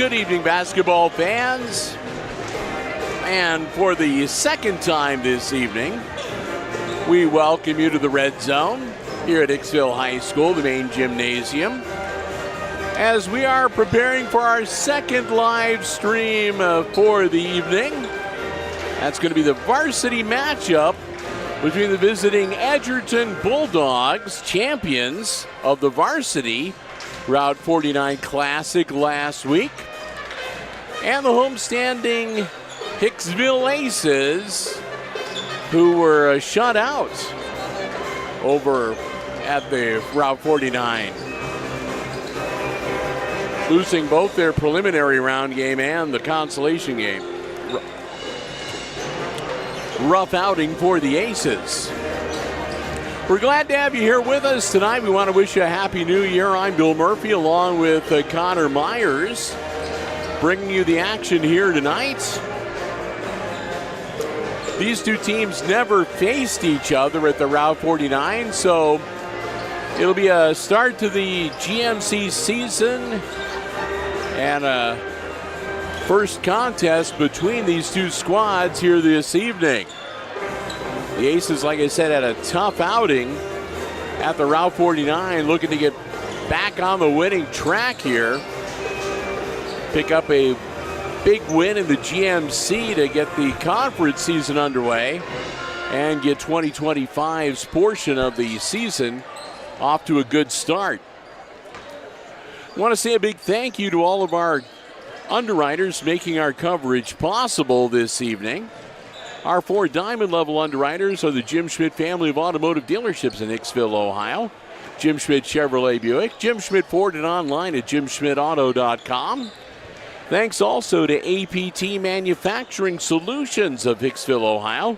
Good evening, basketball fans. And for the second time this evening, we welcome you to the Red Zone here at Hicksville High School, the main gymnasium, as we are preparing for our second live stream for the evening. That's going to be the varsity matchup between the visiting Edgerton Bulldogs, champions of the varsity Route 49 Classic last week, and the homestanding Hicksville Aces, who were shut out over at the Route 49, losing both their preliminary round game and the consolation game. Rough outing for the Aces. We're glad to have you here with us tonight. We want to wish you a Happy New Year. I'm Bill Murphy along with Connor Myers, bringing you the action here tonight. These two teams never faced each other at the Route 49, so it'll be a start to the GMC season and a first contest between these two squads here this evening. The Aces, like I said, had a tough outing at the Route 49, looking to get back on the winning track here. Pick up a big win in the GMC to get the conference season underway and get 2025's portion of the season off to a good start. I want to say a big thank you to all of our underwriters making our coverage possible this evening. Our 4 diamond level underwriters are the Jim Schmidt family of automotive dealerships in Hicksville, Ohio. Jim Schmidt Chevrolet Buick, Jim Schmidt Ford, and online at jimschmidtauto.com. Thanks also to APT Manufacturing Solutions of Hicksville, Ohio,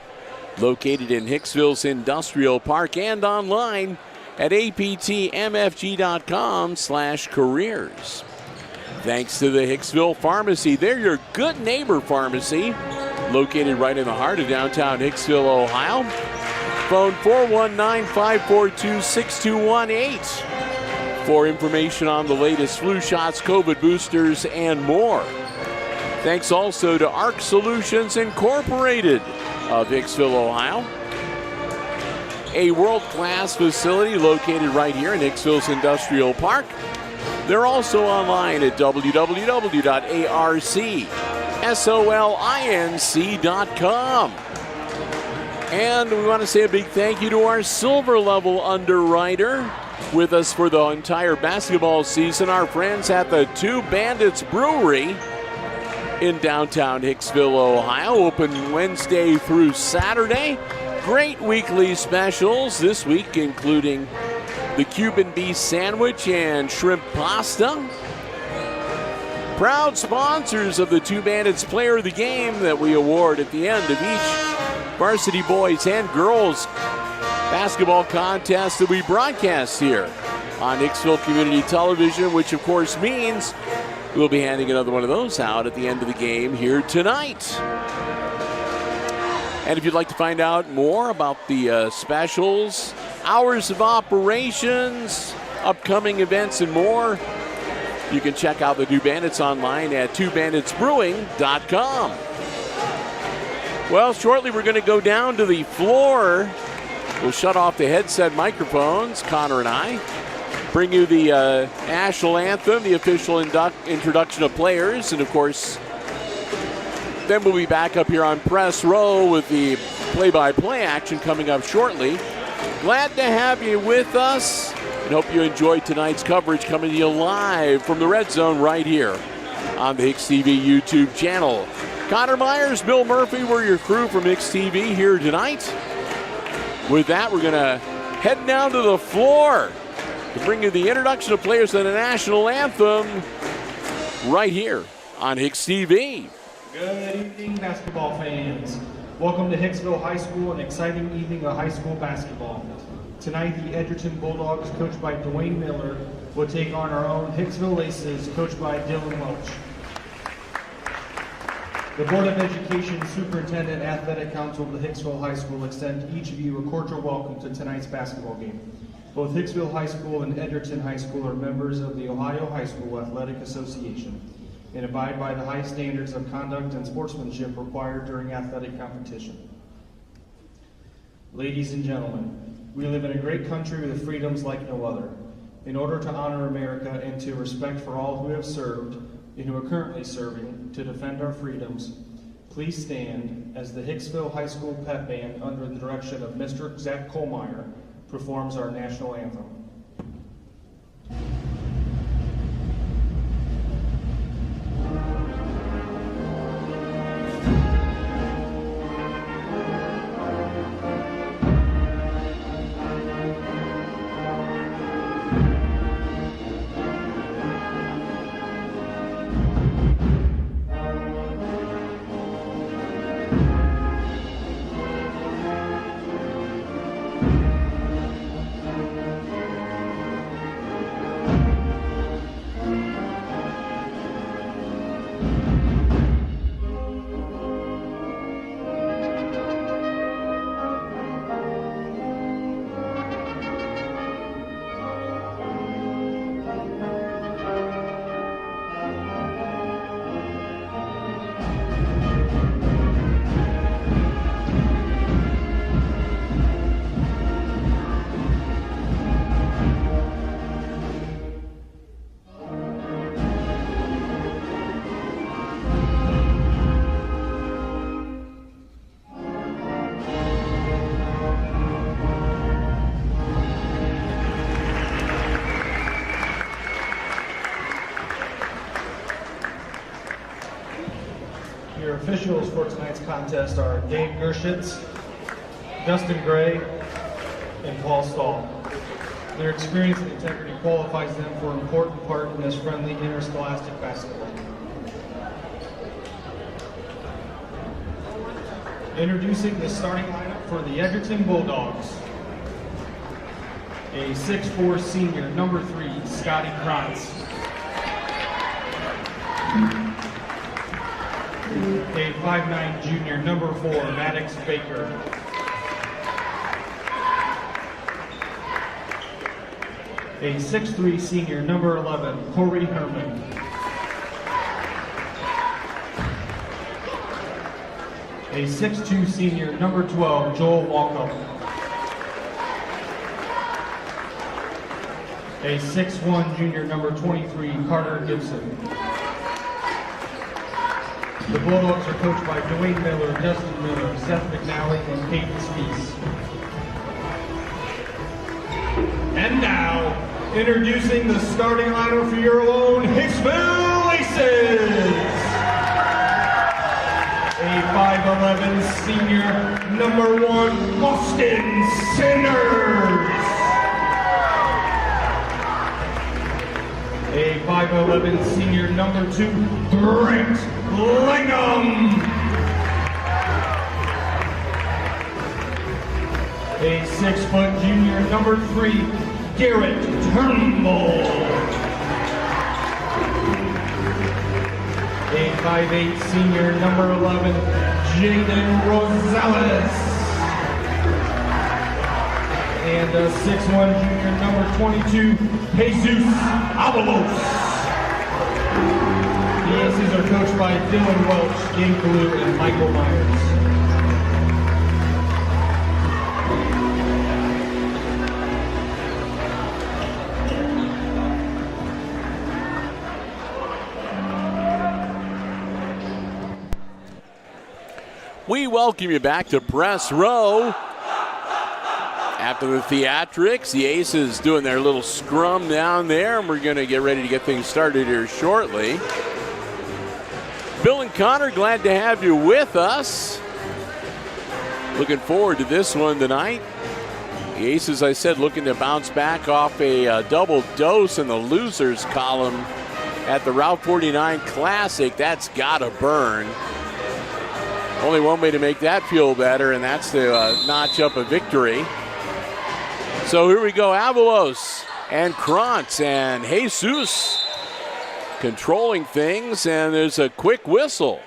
located in Hicksville's Industrial Park and online at aptmfg.com/careers. Thanks to the Hicksville Pharmacy. They're your good neighbor pharmacy, located right in the heart of downtown Hicksville, Ohio. Phone 419-542-6218 for information on the latest flu shots, COVID boosters, and more. Thanks also to ARC Solutions Incorporated of Hicksville, Ohio, a world-class facility located right here in Hicksville's Industrial Park. They're also online at www.arcsolinc.com. And we want to say a big thank you to our silver level underwriter with us for the entire basketball season, our friends at the Two Bandits Brewery in downtown Hicksville, Ohio. Open Wednesday through Saturday. Great weekly specials this week, including the Cuban beef sandwich and shrimp pasta. Proud sponsors of the Two Bandits Player of the Game that we award at the end of each varsity boys and girls basketball contest that we broadcast here on Hicksville Community Television, which of course means we'll be handing another one of those out at the end of the game here tonight. And if you'd like to find out more about the specials, hours of operations, upcoming events, and more, you can check out the Two Bandits online at twobanditsbrewing.com. Well, shortly we're going to go down to the floor. We'll shut off the headset microphones, Connor and I. Bring you the national anthem, the official introduction of players, and of course, then we'll be back up here on press row with the play-by-play action coming up shortly. Glad to have you with us and hope you enjoyed tonight's coverage coming to you live from the Red Zone right here on the HIX-TV YouTube channel. Connor Myers, Bill Murphy, we're your crew from HIX-TV here tonight. With that, we're going to head down to the floor to bring you the introduction of players and the national anthem right here on HIX-TV. Good evening, basketball fans. Welcome to Hicksville High School, an exciting evening of high school basketball. Tonight, the Edgerton Bulldogs, coached by Dwayne Miller, will take on our own Hicksville Aces, coached by Dylan Welch. The Board of Education Superintendent Athletic Council of the Hicksville High School extend to each of you a cordial welcome to tonight's basketball game. Both Hicksville High School and Edgerton High School are members of the Ohio High School Athletic Association. and abide by the high standards of conduct and sportsmanship required during athletic competition. Ladies and gentlemen, we live in a great country with freedoms like no other. In order to honor America and to respect for all who have served and who are currently serving to defend our freedoms, please stand as the Hicksville High School Pep Band, under the direction of Mr. Zach Kohlmeyer, performs our national anthem. Your officials for tonight's contest are Dave Gershitz, Dustin Gray, and Paul Stahl. Their experience and integrity qualifies them for an important part in this friendly interscholastic basketball game. Introducing the starting lineup for the Edgerton Bulldogs. A 6'4" senior, number 3, Scotty Krantz. A 5'9" junior, number 4, Maddox Baker. A 6'3" senior, number 11, Corey Herman. A 6'2" senior, number 12, Joel Walkup. A 6'1" junior, number 23, Carter Gibson. The Bulldogs are coached by Dwayne Miller, Justin Miller, Seth McNally, and Peyton Spees. And now, introducing the starting lineup for your own Hicksville Aces. A 5'11" senior, number 1, Austin Sanders. A 5'11" senior, number 2, Brent Lingham. A 6' junior, number 3, Garrett Turnbull. A 5'8" senior, number 11, Jaden Rosales. And a 6'1" junior, number 22, Jesus Avalos. The Aces are coached by Dylan Welch, Game Kalu, and Michael Myers. We welcome you back to Press Row. After the theatrics, the Aces doing their little scrum down there, and we're going to get ready to get things started here shortly. Bill and Connor, glad to have you with us. Looking forward to this one tonight. The Aces, I said, looking to bounce back off a double dose in the losers column at the Route 49 Classic. That's got to burn. Only one way to make that feel better, and that's to notch up a victory. So here we go, Avalos and Krantz and Jesus controlling things, and there's a quick whistle.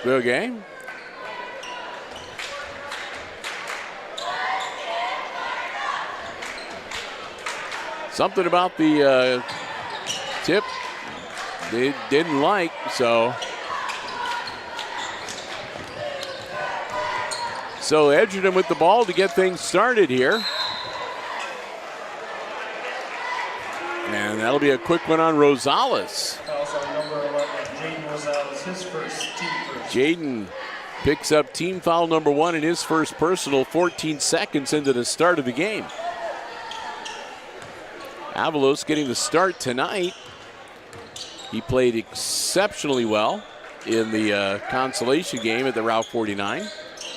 Good game. Something about the tip they didn't like, so Edgerton with the ball to get things started here. And that'll be a quick one on Rosales. Also, number 11, Jaden Rosales, his first team first. Jaden picks up team foul number 1 in his first personal, 14 seconds into the start of the game. Avalos getting the start tonight. He played exceptionally well in the consolation game at the Route 49.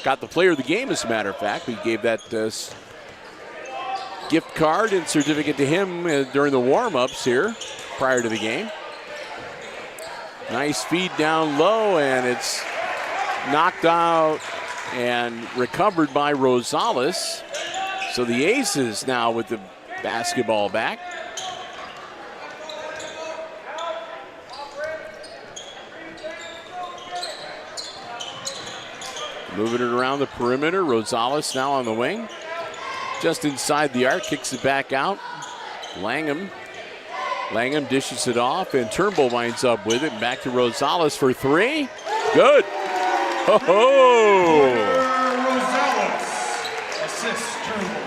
Got the player of the game, as a matter of fact. We gave that gift card and certificate to him during the warm-ups here prior to the game. Nice feed down low, and it's knocked out and recovered by Rosales. So the Aces now with the basketball back. Moving it around the perimeter. Rosales now on the wing. Just inside the arc, kicks it back out. Langham dishes it off, and Turnbull winds up with it. Back to Rosales for 3. Good. Ho-ho! Rosales, assist Turnbull.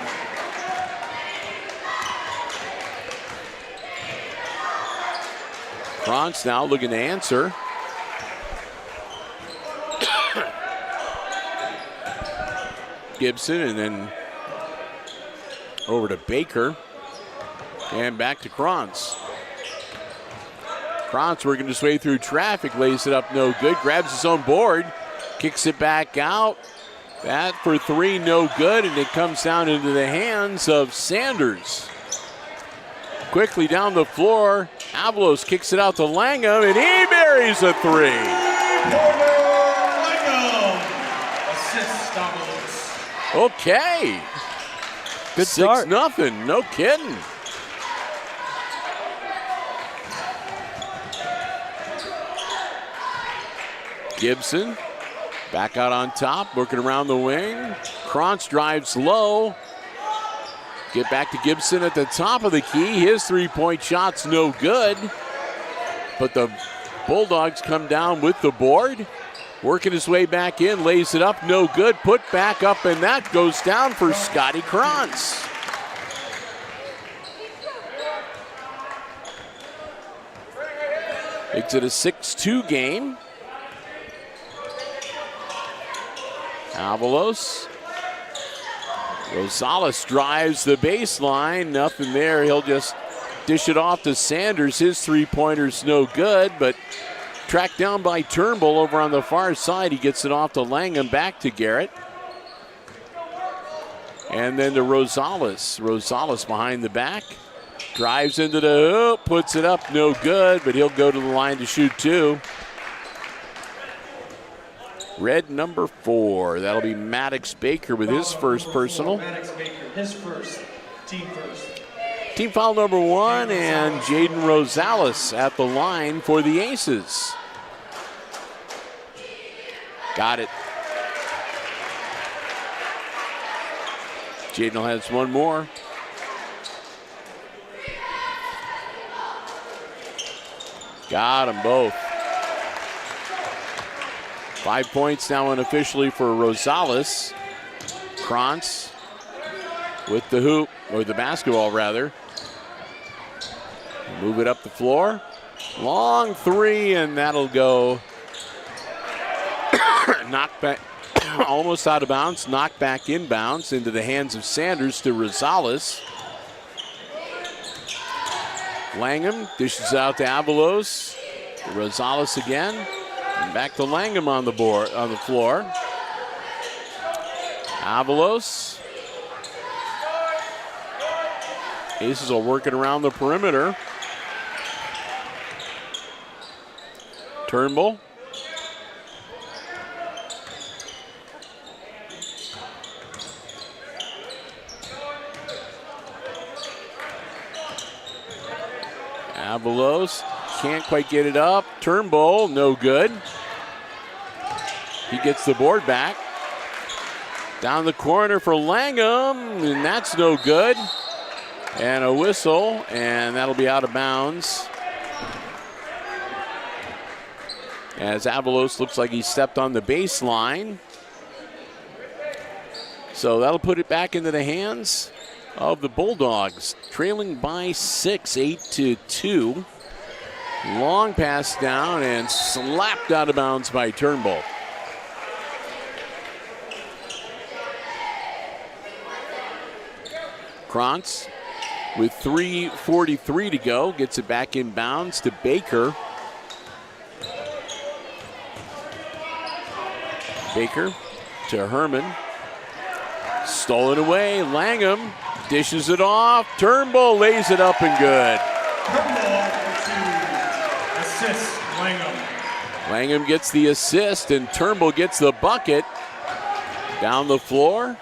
Krantz now looking to answer. Gibson, and then over to Baker, and back to Krantz. Krantz working his way through traffic, lays it up no good, grabs his own board, kicks it back out. That for 3, no good, and it comes down into the hands of Sanders. Quickly down the floor, Avalos kicks it out to Langham, and he buries a 3. Langham, assist Avalos. Okay. Good start. 6-0, no kidding. Gibson back out on top, working around the wing. Krantz drives low. Get back to Gibson at the top of the key. His 3-point shot's no good. But the Bulldogs come down with the board. Working his way back in, lays it up, no good. Put back up, and that goes down for Scotty Krantz. Makes it a 6-2 game. Avalos. Rosales drives the baseline. Nothing there. He'll just dish it off to Sanders. His 3-pointer's no good, but tracked down by Turnbull over on the far side. He gets it off to Langham, back to Garrett. And then to Rosales. Rosales behind the back. Drives into the hoop, puts it up, no good, but he'll go to the line to shoot 2. Red number 4. That'll be Maddox Baker with his first personal. Maddox Baker, his first, team first. Team foul number 1, and Jaden Rosales at the line for the Aces. Got it. Jaden has one more. Got them both. 5 points now unofficially for Rosales. Krantz with the hoop, or the basketball rather. Move it up the floor. Long 3, and that'll go. Knocked back, almost out of bounds. Knocked back inbounds into the hands of Sanders to Rosales. Langham dishes out to Avalos. Rosales again. And back to Langham on the board, on the floor. Avalos. Aces are working around the perimeter. Turnbull. Avalos can't quite get it up. Turnbull, no good. He gets the board back. Down the corner for Langham, and that's no good. And a whistle, and that'll be out of bounds. As Avalos looks like he stepped on the baseline. So that'll put it back into the hands of the Bulldogs, trailing by 6, 8-2. Long pass down and slapped out of bounds by Turnbull. Krantz with 3:43 to go gets it back in bounds to Baker. Baker to Herman. Stolen away. Langham dishes it off. Turnbull lays it up and good. Turnbull to assist Langham. Langham gets the assist and Turnbull gets the bucket. Down the floor.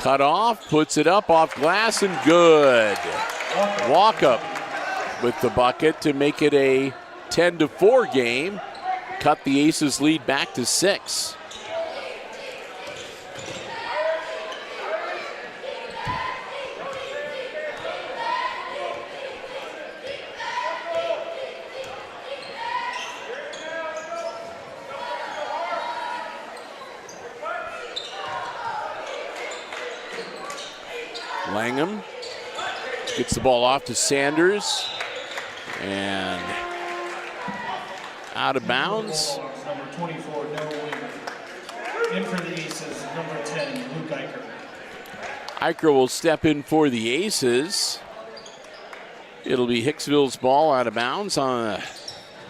Cut off. Puts it up off glass and good. Walk up with the bucket to make it a 10-4 game. Cut the Aces lead back to 6. Langham gets the ball off to Sanders and out of bounds. Number 24, Noah Weaver. In for the Aces, number 10, Luke Eicher. Eicher will step in for the Aces. It'll be Hicksville's ball out of bounds on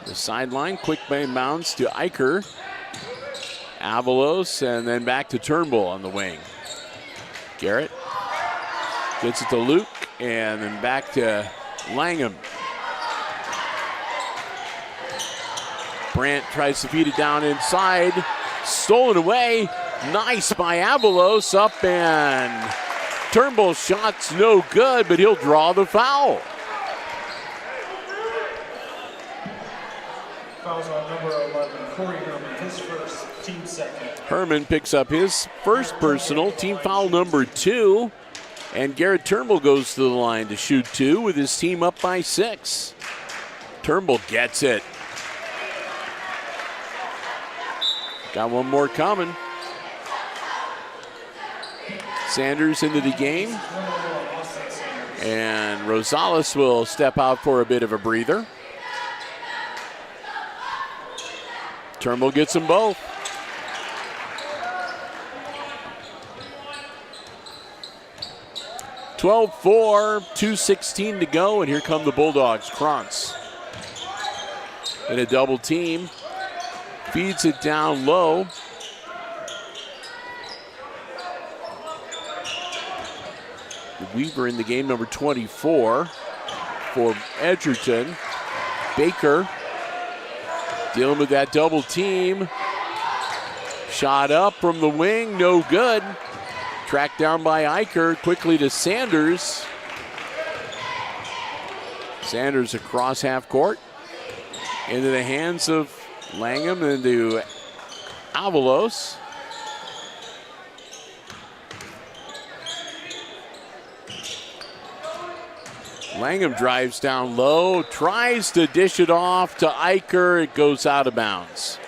the sideline. Quick bounce to Eicher. Avalos and then back to Turnbull on the wing. Garrett gets it to Luke and then back to Langham. Brandt tries to feed it down inside. Stolen away. Nice by Avalos. Up and Turnbull's shot's no good, but he'll draw the foul. Fouls on number 11, Corey Herman, his first, team second. Herman picks up his first personal, team foul number 2. And Garrett Turnbull goes to the line to shoot 2 with his team up by 6. Turnbull gets it. Got one more coming. Sanders into the game. And Rosales will step out for a bit of a breather. Turnbull gets them both. (12-4), 2:16 to go, and here come the Bulldogs. Krantz in a double team. Feeds it down low. Weaver in the game, number 24 for Edgerton. Baker dealing with that double team. Shot up from the wing, no good. Tracked down by Eicher, quickly to Sanders. Sanders across half court. Into the hands of Langham and to Avalos. Langham drives down low, tries to dish it off to Eicher. It goes out of bounds.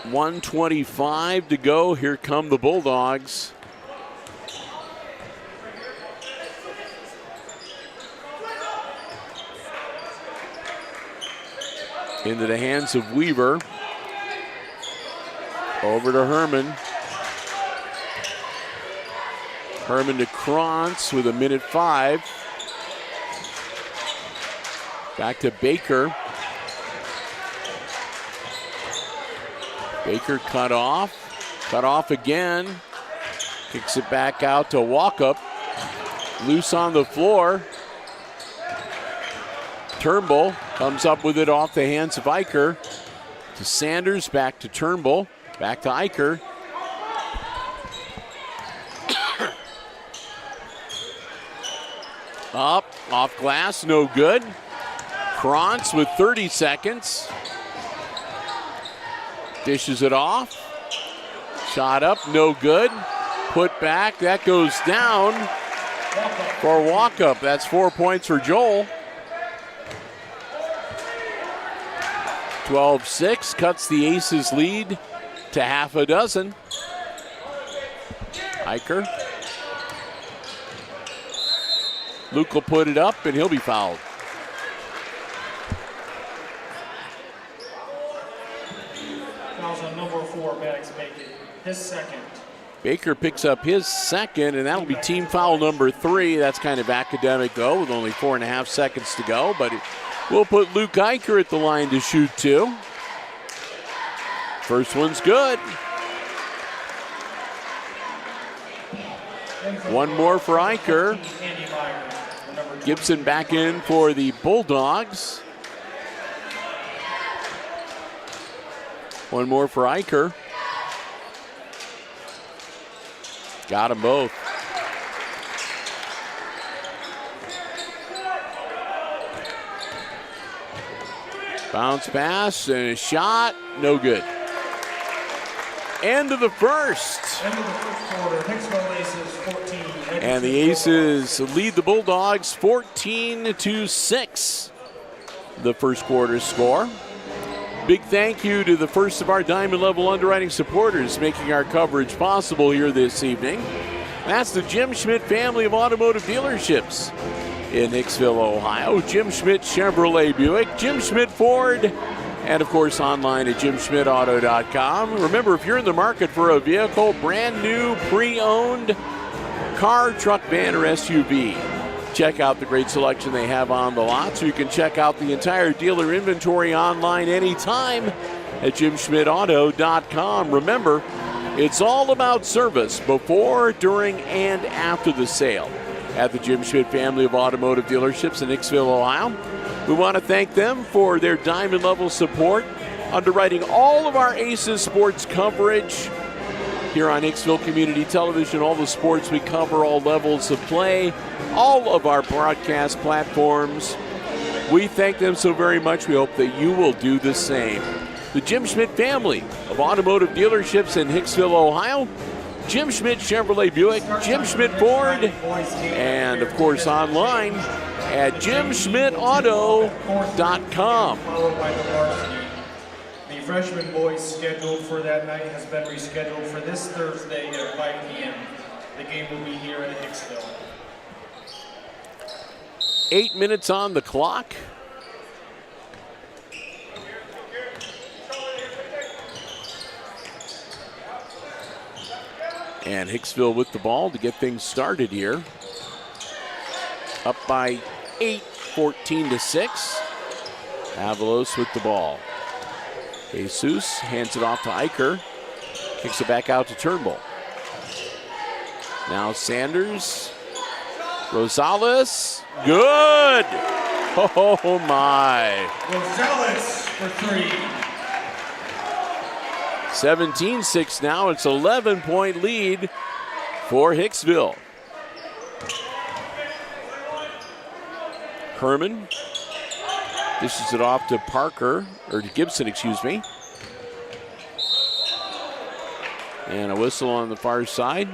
.125 to go. Here come the Bulldogs. Into the hands of Weaver. Over to Herman. Herman to Krantz with 1:05. Back to Baker. Baker cut off again. Kicks it back out to Walkup. Loose on the floor. Turnbull comes up with it off the hands of Eicher. To Sanders, back to Turnbull, back to Eicher. Up, off glass, no good. Krantz with 30 seconds. Dishes it off. Shot up, no good. Put back, that goes down for a walk-up. That's 4 points for Joel. 12-6 cuts the Aces lead to half a dozen. Eicher. Luke will put it up and he'll be fouled. Fouls on number 4, Maddox Bacon, his second. Baker picks up his second, and that'll be team foul number 3. That's kind of academic, though, with only 4.5 seconds to go. But we'll put Luke Eicher at the line to shoot 2. First one's good. One more for Eicher. Gibson back in for the Bulldogs. One more for Eicher. Got them both. Bounce pass and a shot, no good. End of the first. End of the first quarter, Hicksville Aces 14. And the Aces lead the Bulldogs 14-6. The first quarter score. Big thank you to the first of our Diamond Level underwriting supporters making our coverage possible here this evening. That's the Jim Schmidt family of automotive dealerships in Hicksville, Ohio. Jim Schmidt Chevrolet Buick, Jim Schmidt Ford, and of course online at jimschmidtauto.com. Remember, if you're in the market for a vehicle, brand new, pre-owned car, truck, van, or SUV, check out the great selection they have on the lot. So you can check out the entire dealer inventory online anytime at jimschmidtauto.com. Remember, it's all about service before, during, and after the sale at the Jim Schmidt family of automotive dealerships in Hicksville, Ohio. We want to thank them for their diamond level support, underwriting all of our Aces sports coverage here on Hicksville Community Television. All the sports we cover, all levels of play, all of our broadcast platforms. We thank them so very much. We hope that you will do the same. The Jim Schmidt family of automotive dealerships in Hicksville, Ohio. Jim Schmidt Chevrolet Buick, Jim Schmidt Ford, and of course online at jimschmidtauto.com. Followed by the varsity. The freshman boys scheduled for that night has been rescheduled for this Thursday at 5 p.m. The game will be here at Hicksville. 8 minutes on the clock. And Hicksville with the ball to get things started here. Up by 8, 14-6. Avalos with the ball. Jesus hands it off to Eicher. Kicks it back out to Turnbull. Now Sanders. Rosales. Good! Oh my. Rosales for 3. 17-6 now. It's 11-point lead for Hicksville. Herman dishes it off to Parker, or to Gibson, excuse me. And a whistle on the far side.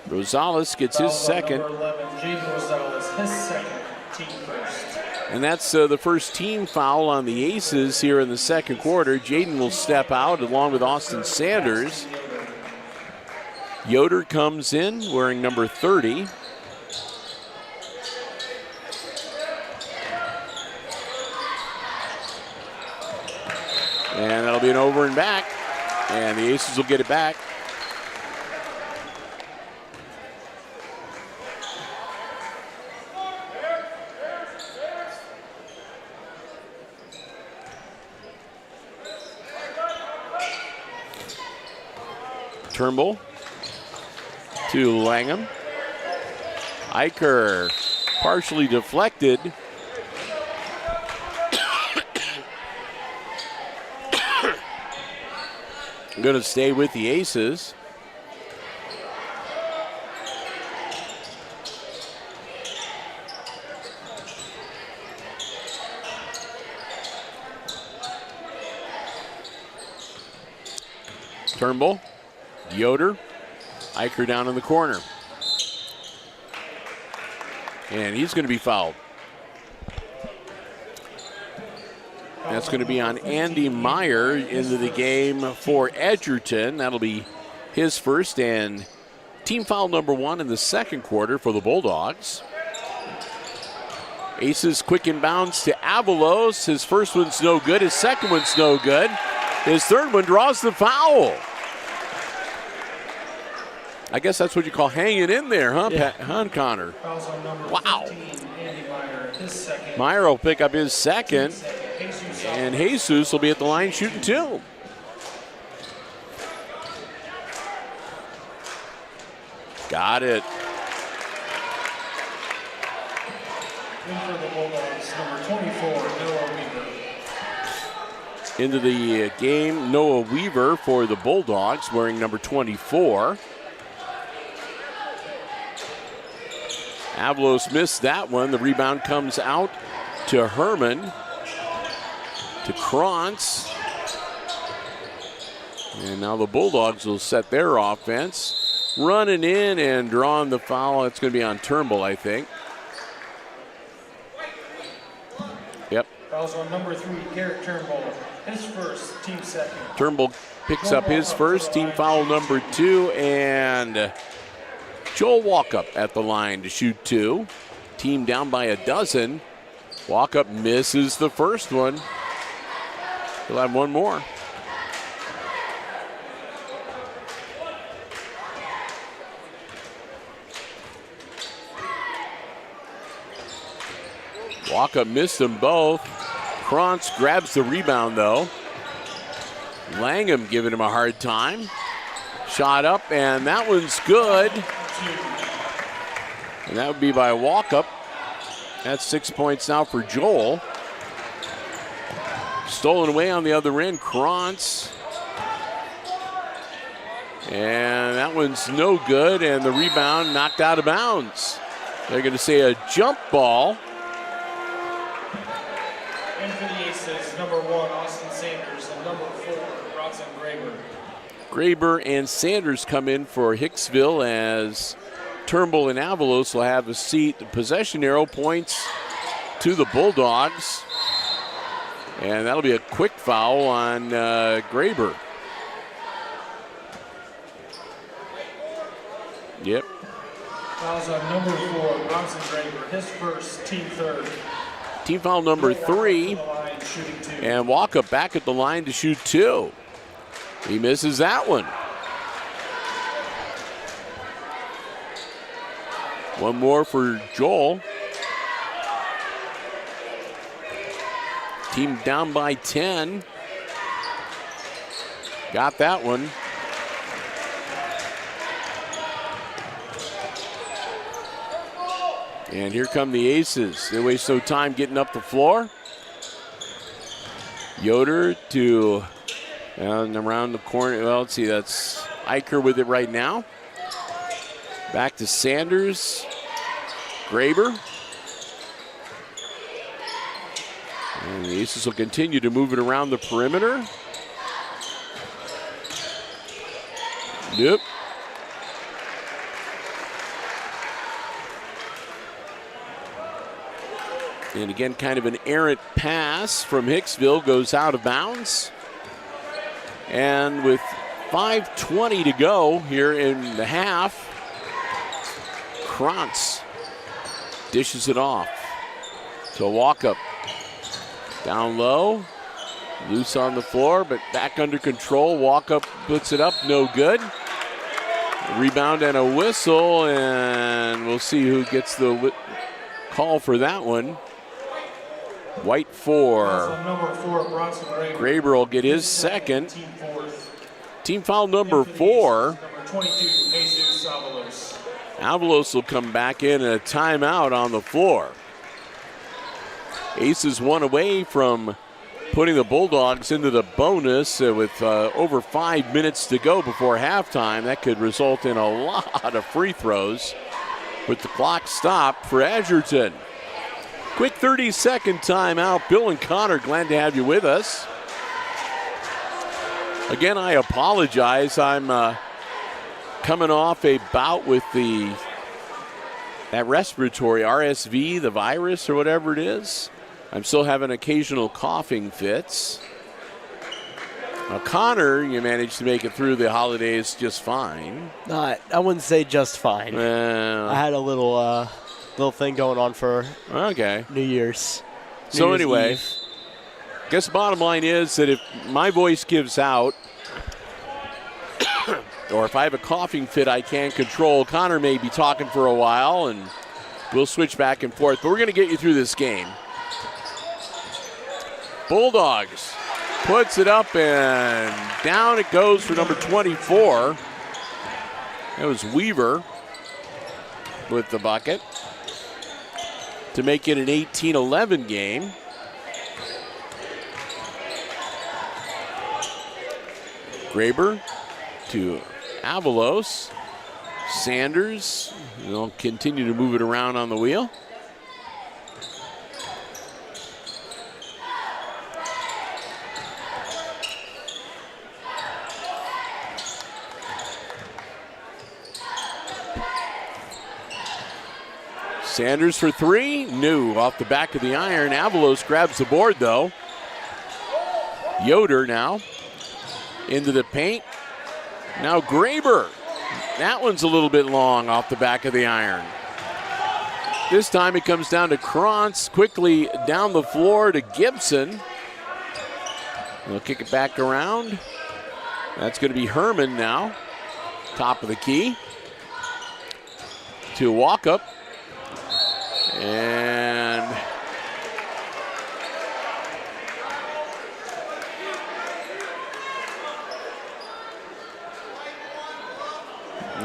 Rosales gets his second. Number 11, Jaden Rosales, his second, team first. And that's the first team foul on the Aces here in the second quarter. Jaden will step out along with Austin Sanders. Yoder comes in wearing number 30. And that'll be an over and back. And the Aces will get it back. Turnbull to Langham. Eicher partially deflected. Going to stay with the Aces. Turnbull, Yoder, Eicher down in the corner. And he's going to be fouled. That's going to be on Andy Meyer into the game for Edgerton. That'll be his first and team foul number 1 in the second quarter for the Bulldogs. Aces quick inbounds to Avalos. His first one's no good. His second one's no good. His third one draws the foul. I guess that's what you call hanging in there, huh, Yeah. Connor? Wow. Meyer will pick up his second, and Jesus will be at the line shooting 2. Got it. In for the Bulldogs, number 24, Noah Weaver. Into the game, Noah Weaver for the Bulldogs, wearing number 24. Avalos missed that one. The rebound comes out to Herman, to Krantz. And now the Bulldogs will set their offense. Running in and drawing the foul. It's going to be on Turnbull, I think. Yep. Fouls on number 3, Garrett Turnbull. His first, team second. Turnbull picks up his first, team foul number 2, and Joel Walkup at the line to shoot 2. Team down by a dozen. Walkup misses the first one. He'll have one more. Walkup missed them both. Krantz grabs the rebound though. Langham giving him a hard time. Shot up, and that one's good. And that would be by Walkup. That's 6 points now for Joel. Stolen away on the other end, Krantz. And that one's no good, and the rebound knocked out of bounds. They're going to say a jump ball. In for the Aces, number 1, Austin Sanders, and number 4, Bronson Graber. Graber and Sanders come in for Hicksville as Turnbull and Avalos will have a seat. The possession arrow points to the Bulldogs. And that'll be a quick foul on Graber. Yep. Fouls on number 4, Bronson Graber. His first, team third. Team foul number 3. And Walkup back at the line to shoot 2. He misses that one. One more for Joel. Team down by 10. Got that one. And here come the Aces. They waste no time getting up the floor. Yoder to around the corner. Well, let's see, that's Eicher with it right now. Back to Sanders. Graber. And the Aces will continue to move it around the perimeter. Yep. And again, kind of an errant pass from Hicksville goes out of bounds. And with 5:20 to go here in the half, Krantz dishes it off to Walkup. Down low, loose on the floor, but back under control. Walkup puts it up, no good. Rebound and a whistle, and we'll see who gets the call for that one. White 4. Number 4, Bronson Graber. Graber will get his second. Team foul number 4. Number 22, Jesus Avalos. Avalos will come back in a timeout on the floor. Aces one away from putting the Bulldogs into the bonus with over 5 minutes to go before halftime. That could result in a lot of free throws with the clock stopped for Edgerton. Quick 30-second timeout. Bill and Connor, glad to have you with us. Again, I apologize. I'm coming off a bout with that respiratory RSV, the virus or whatever it is. I'm still having occasional coughing fits. Now, Connor, you managed to make it through the holidays just fine. I wouldn't say just fine. I had a little thing going on for New Year's. So anyway, I guess the bottom line is that if my voice gives out, or if I have a coughing fit I can't control, Connor may be talking for a while, and we'll switch back and forth. But we're going to get you through this game. Bulldogs puts it up, and down it goes for number 24. That was Weaver with the bucket to make it an 18-11 game. Graber to Avalos. Sanders will continue to move it around on the wheel. Sanders for three. New off the back of the iron. Avalos grabs the board though. Yoder now into the paint. Now Graber. That one's a little bit long off the back of the iron. This time it comes down to Krantz, quickly down the floor to Gibson. They'll kick it back around. That's going to be Herman now. Top of the key. To Walkup. And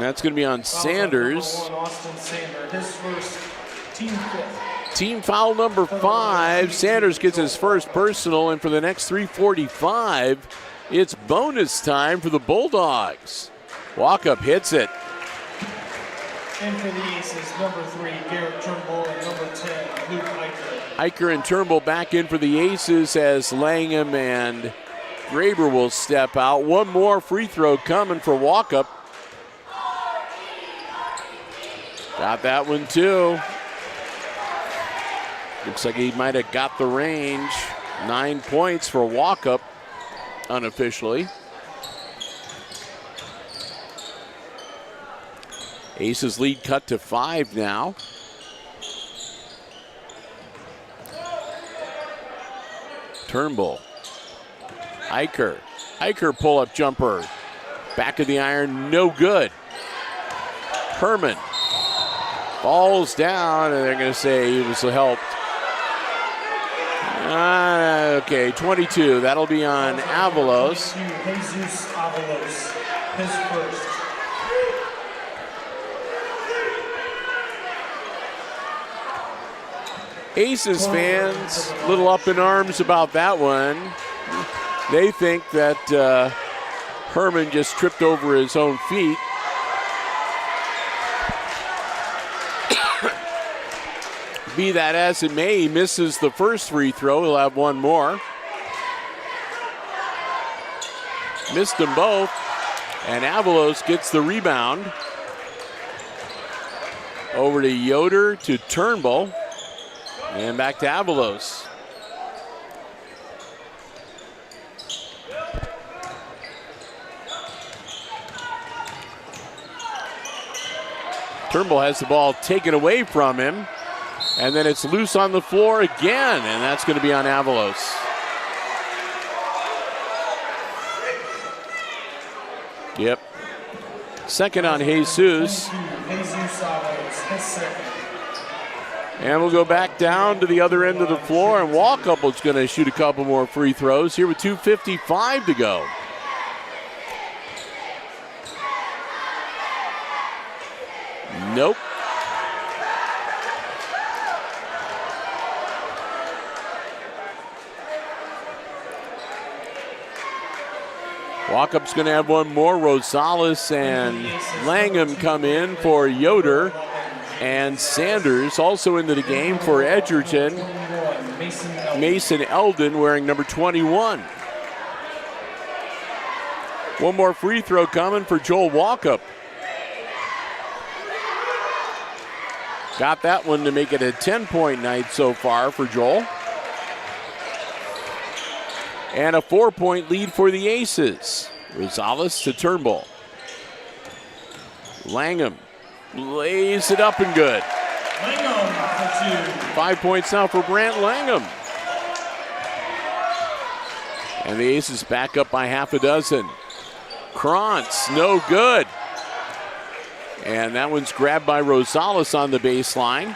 that's going to be on Sanders. His first team fifth. Team foul number 5. Sanders gets his first personal, and for the next 3:45, it's bonus time for the Bulldogs. Walkup hits it. And for the Aces, number 3, Garrett Turnbull, and number 10, Luke Eicher. Eicher and Turnbull back in for the Aces as Langham and Graber will step out. One more free throw coming for Walkup. Got that one too. Looks like he might have got the range. 9 points for Walkup unofficially. Aces lead cut to 5 now. Turnbull. Eicher. Eicher pull-up jumper. Back of the iron, no good. Herman falls down, and they're going to say he was helped. Okay, 22. That'll be on Avalos. Jesus Avalos, his first. Aces fans a little up in arms about that one. They think that Herman just tripped over his own feet. Be that as it may, he misses the first free throw. He'll have one more. Missed them both, and Avalos gets the rebound. Over to Yoder to Turnbull. And back to Avalos. Turnbull has the ball taken away from him. And then it's loose on the floor again. And that's going to be on Avalos. Yep. Second on Jesus. And we'll go back down to the other end of the floor, and Walkup is going to shoot a couple more free throws here with 2:55 to go. Nope. Walkup's going to have one more. Rosales and Langham come in for Yoder. And Sanders also into the game for Edgerton. Mason Eldon wearing number 21. One more free throw coming for Joel Walkup. Got that one to make it a 10-point night so far for Joel. And a 4-point lead for the Aces. Rosales to Turnbull. Langham lays it up and good. Langham for 2. 5 points now for Brant Langham. And the Aces back up by half a dozen. Krantz, no good. And that one's grabbed by Rosales on the baseline.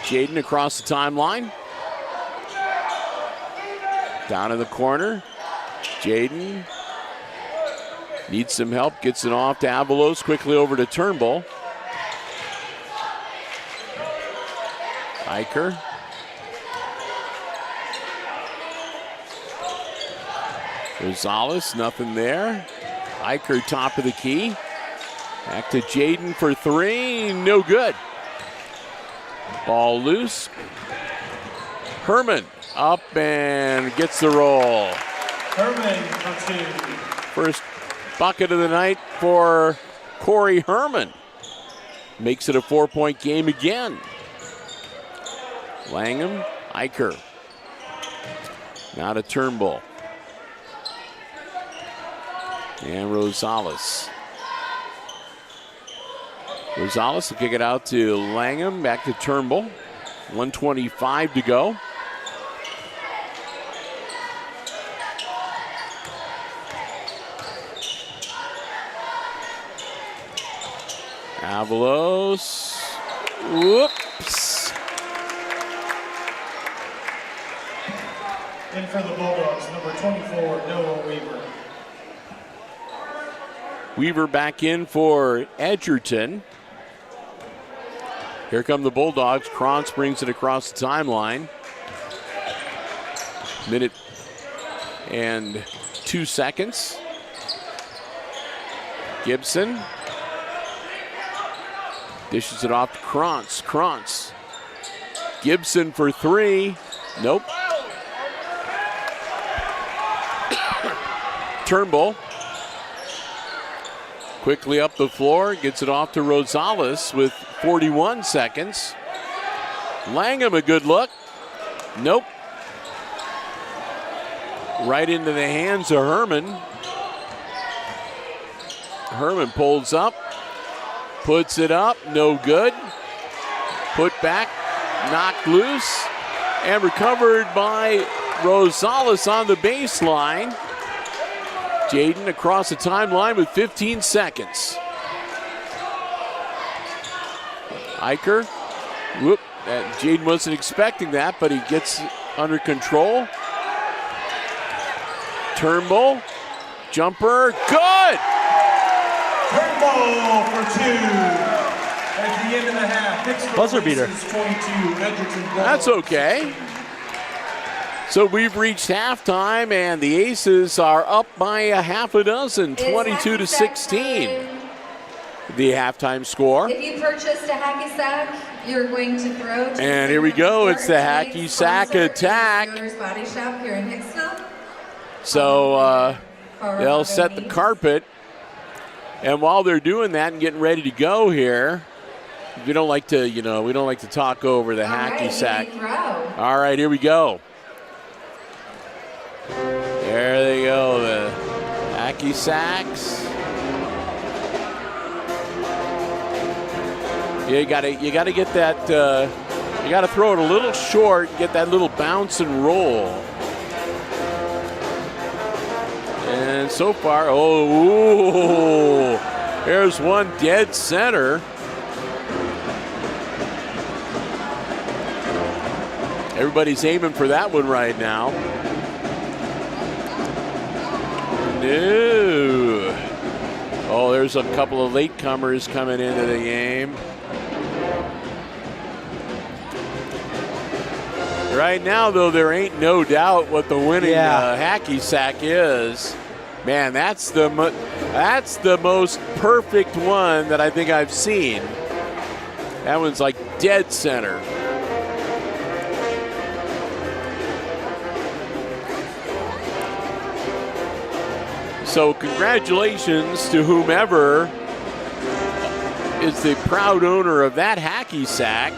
Jaden across the timeline. Down in the corner. Jaden needs some help, gets it off to Avalos, quickly over to Turnbull. Eicher. Rosales, nothing there. Eicher, top of the key. Back to Jaden for 3, no good. Ball loose. Herman up and gets the roll. Herman for 2. First bucket of the night for Corey Herman. Makes it a 4-point game again. Langham, Eicher. Now to Turnbull. And Rosales. Rosales will kick it out to Langham, back to Turnbull. 1:25 to go. Avalos. Whoops. In for the Bulldogs, number 24, Noah Weaver. Weaver back in for Edgerton. Here come the Bulldogs. Krantz brings it across the timeline. Minute and 2 seconds. Gibson dishes it off to Krantz. Krantz. Gibson for 3. Nope. Turnbull. Quickly up the floor, gets it off to Rosales with 41 seconds. Langham, a good look. Nope. Right into the hands of Herman. Herman pulls up, puts it up, no good. Put back, knocked loose, and recovered by Rosales on the baseline. Jaden across the timeline with 15 seconds. Eicher. Whoop. Jaden wasn't expecting that, but he gets under control. Turnbull. Jumper. Good! Turnbull for 2. At the end of the half, Hicksville buzzer beater. 22, Edgerton. That's okay. So we've reached halftime, and the Aces are up by a half a dozen, 22 to 16. The halftime score. If you purchased a hacky sack, you're going to throw. And here we go. It's the hacky sack attack. Body Shop here in Hicksville. So they'll set the carpet, and while they're doing that and getting ready to go here, we don't like to talk over the hacky sack. All right, here we go. There they go, the hacky sacks. You gotta get that. You gotta throw it a little short and get that little bounce and roll. And so far, there's one dead center. Everybody's aiming for that one right now. No. Oh, there's a couple of latecomers coming into the game. Right now, though, there ain't no doubt what the winning hacky sack is. Man, that's the most perfect one that I think I've seen. That one's like dead center. So congratulations to whomever is the proud owner of that hacky sack.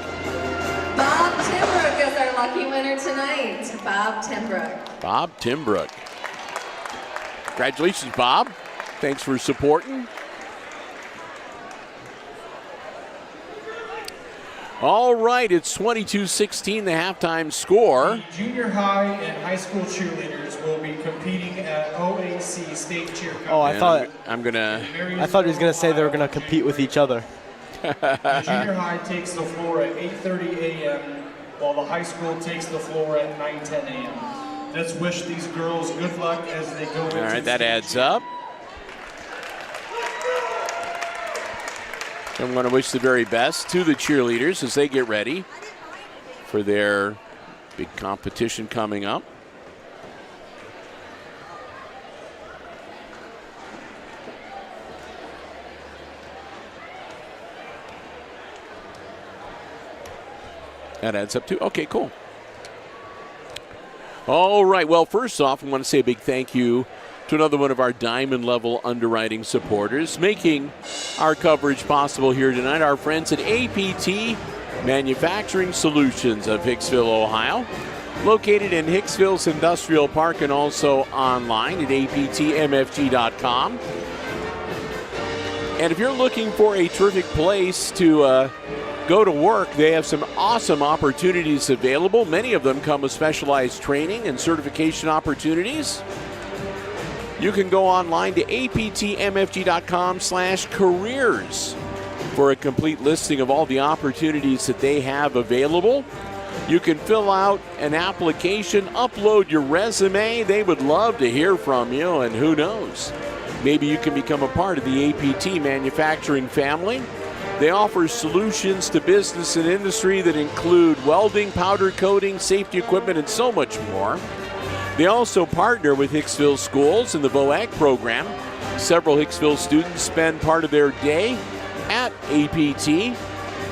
Bob Timbrook is our lucky winner tonight. Bob Timbrook. Bob Timbrook. Congratulations, Bob. Thanks for supporting. All right, it's 22-16, the halftime score. The junior high and high school cheerleaders will be competing at OAC State Cheer Competition. Oh, I thought he was gonna say they were gonna compete with each other. The junior high takes the floor at 8:30 a.m. while the high school takes the floor at 9:10 a.m. Let's wish these girls good luck as they go into. All right, that adds up. I'm going to wish the very best to the cheerleaders as they get ready for their big competition coming up. That adds up to, okay, cool. All right, well, first off, I want to say a big thank you to another one of our diamond level underwriting supporters, making our coverage possible here tonight, our friends at APT Manufacturing Solutions of Hicksville, Ohio, located in Hicksville's Industrial Park and also online at aptmfg.com. And if you're looking for a terrific place to go to work, they have some awesome opportunities available. Many of them come with specialized training and certification opportunities. You can go online to aptmfg.com/careers for a complete listing of all the opportunities that they have available. You can fill out an application, upload your resume. They would love to hear from you, and who knows, maybe you can become a part of the APT manufacturing family. They offer solutions to business and industry that include welding, powder coating, safety equipment, and so much more. They also partner with Hicksville schools in the VOAG program. Several Hicksville students spend part of their day at APT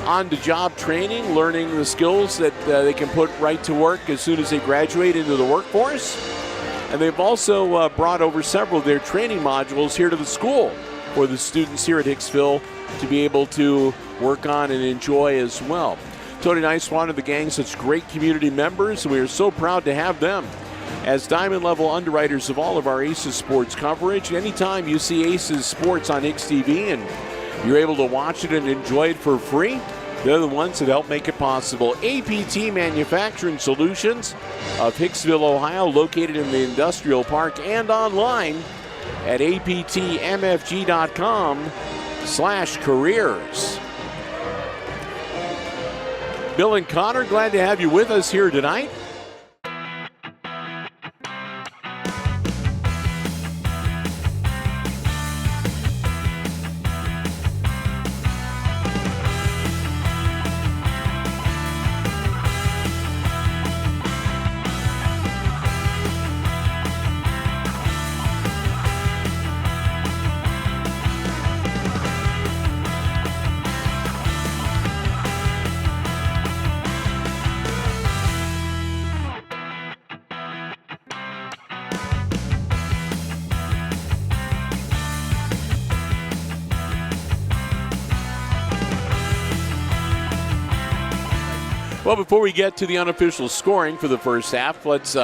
on-the-job training, learning the skills that they can put right to work as soon as they graduate into the workforce. And they've also brought over several of their training modules here to the school for the students here at Hicksville to be able to work on and enjoy as well. Tony Nicewan and the gang, such great community members, and we are so proud to have them as diamond level underwriters of all of our Aces Sports coverage. Anytime you see Aces Sports on HIX-TV and you're able to watch it and enjoy it for free, they're the ones that help make it possible. APT Manufacturing Solutions of Hicksville, Ohio, located in the Industrial Park and online at aptmfg.com/careers. Bill and Connor, glad to have you with us here tonight. Well, before we get to the unofficial scoring for the first half, let's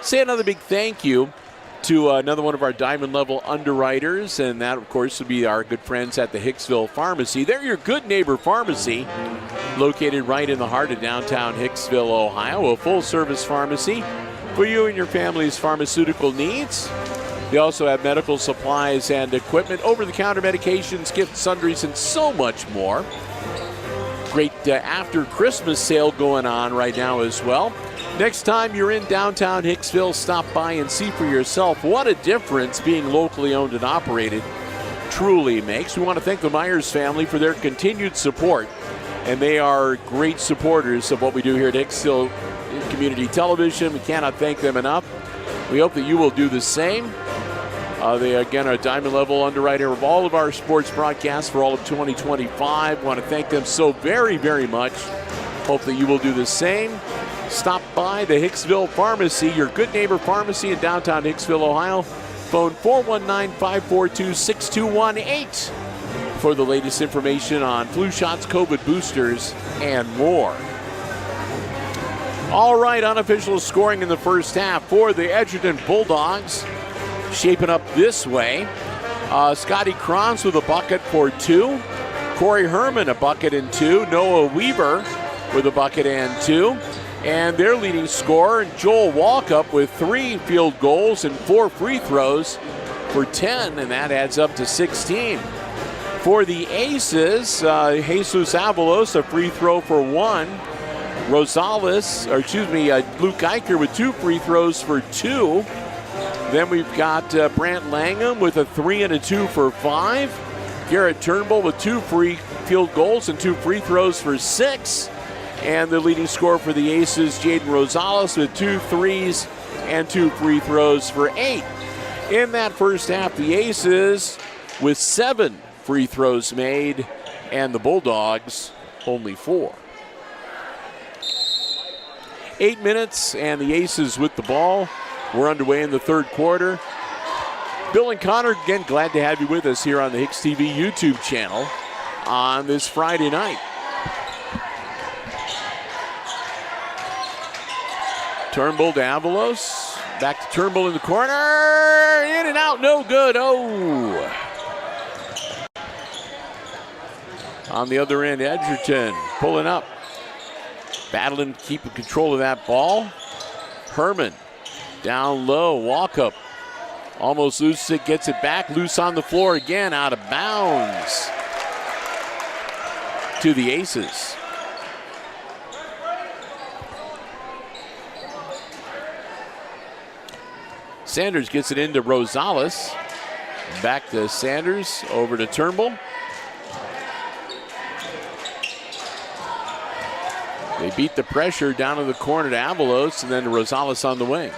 say another big thank you to another one of our diamond level underwriters, and that, of course, would be our good friends at the Hicksville Pharmacy. They're your good neighbor pharmacy, located right in the heart of downtown Hicksville, Ohio, a full-service pharmacy for you and your family's pharmaceutical needs. They also have medical supplies and equipment, over-the-counter medications, gifts, sundries, and so much more. Great after Christmas sale going on right now as well. Next time you're in downtown Hicksville, stop by and see for yourself what a difference being locally owned and operated truly makes. We want to thank the Myers family for their continued support, and they are great supporters of what we do here at Hicksville Community Television. We cannot thank them enough. We hope that you will do the same. They, again, are a diamond level underwriter of all of our sports broadcasts for all of 2025. Want to thank them so very, very much. Hope that you will do the same. Stop by the Hicksville Pharmacy, your good neighbor pharmacy in downtown Hicksville, Ohio. Phone 419-542-6218 for the latest information on flu shots, COVID boosters, and more. All right, unofficial scoring in the first half for the Edgerton Bulldogs. Shaping up this way. Scotty Kranz with a bucket for 2. Corey Herman a bucket and 2. Noah Weaver with a bucket and 2. And their leading scorer, Joel Walkup, with 3 field goals and 4 free throws for 10, and that adds up to 16. For the Aces, Jesus Avalos, a free throw for 1. Luke Eicher with 2 free throws for 2. Then we've got Brant Langham with a 3 and a 2 for 5. Garrett Turnbull with 2 free field goals and 2 free throws for 6. And the leading scorer for the Aces, Jaden Rosales, with 2 threes and 2 free throws for 8. In that first half, the Aces with 7 free throws made, and the Bulldogs only 4. 8 minutes, and the Aces with the ball. We're underway in the third quarter. Bill and Connor, again, glad to have you with us here on the HIX-TV YouTube channel on this Friday night. Turnbull to Avalos. Back to Turnbull in the corner. In and out, no good. Oh. On the other end, Edgerton pulling up. Battling, keeping control of that ball. Herman down low. Walkup almost loose. It gets it back. Loose on the floor again. Out of bounds to the Aces. Sanders gets it into Rosales. Back to Sanders, over to Turnbull. They beat the pressure down in the corner to Avalos, and then to Rosales on the wing.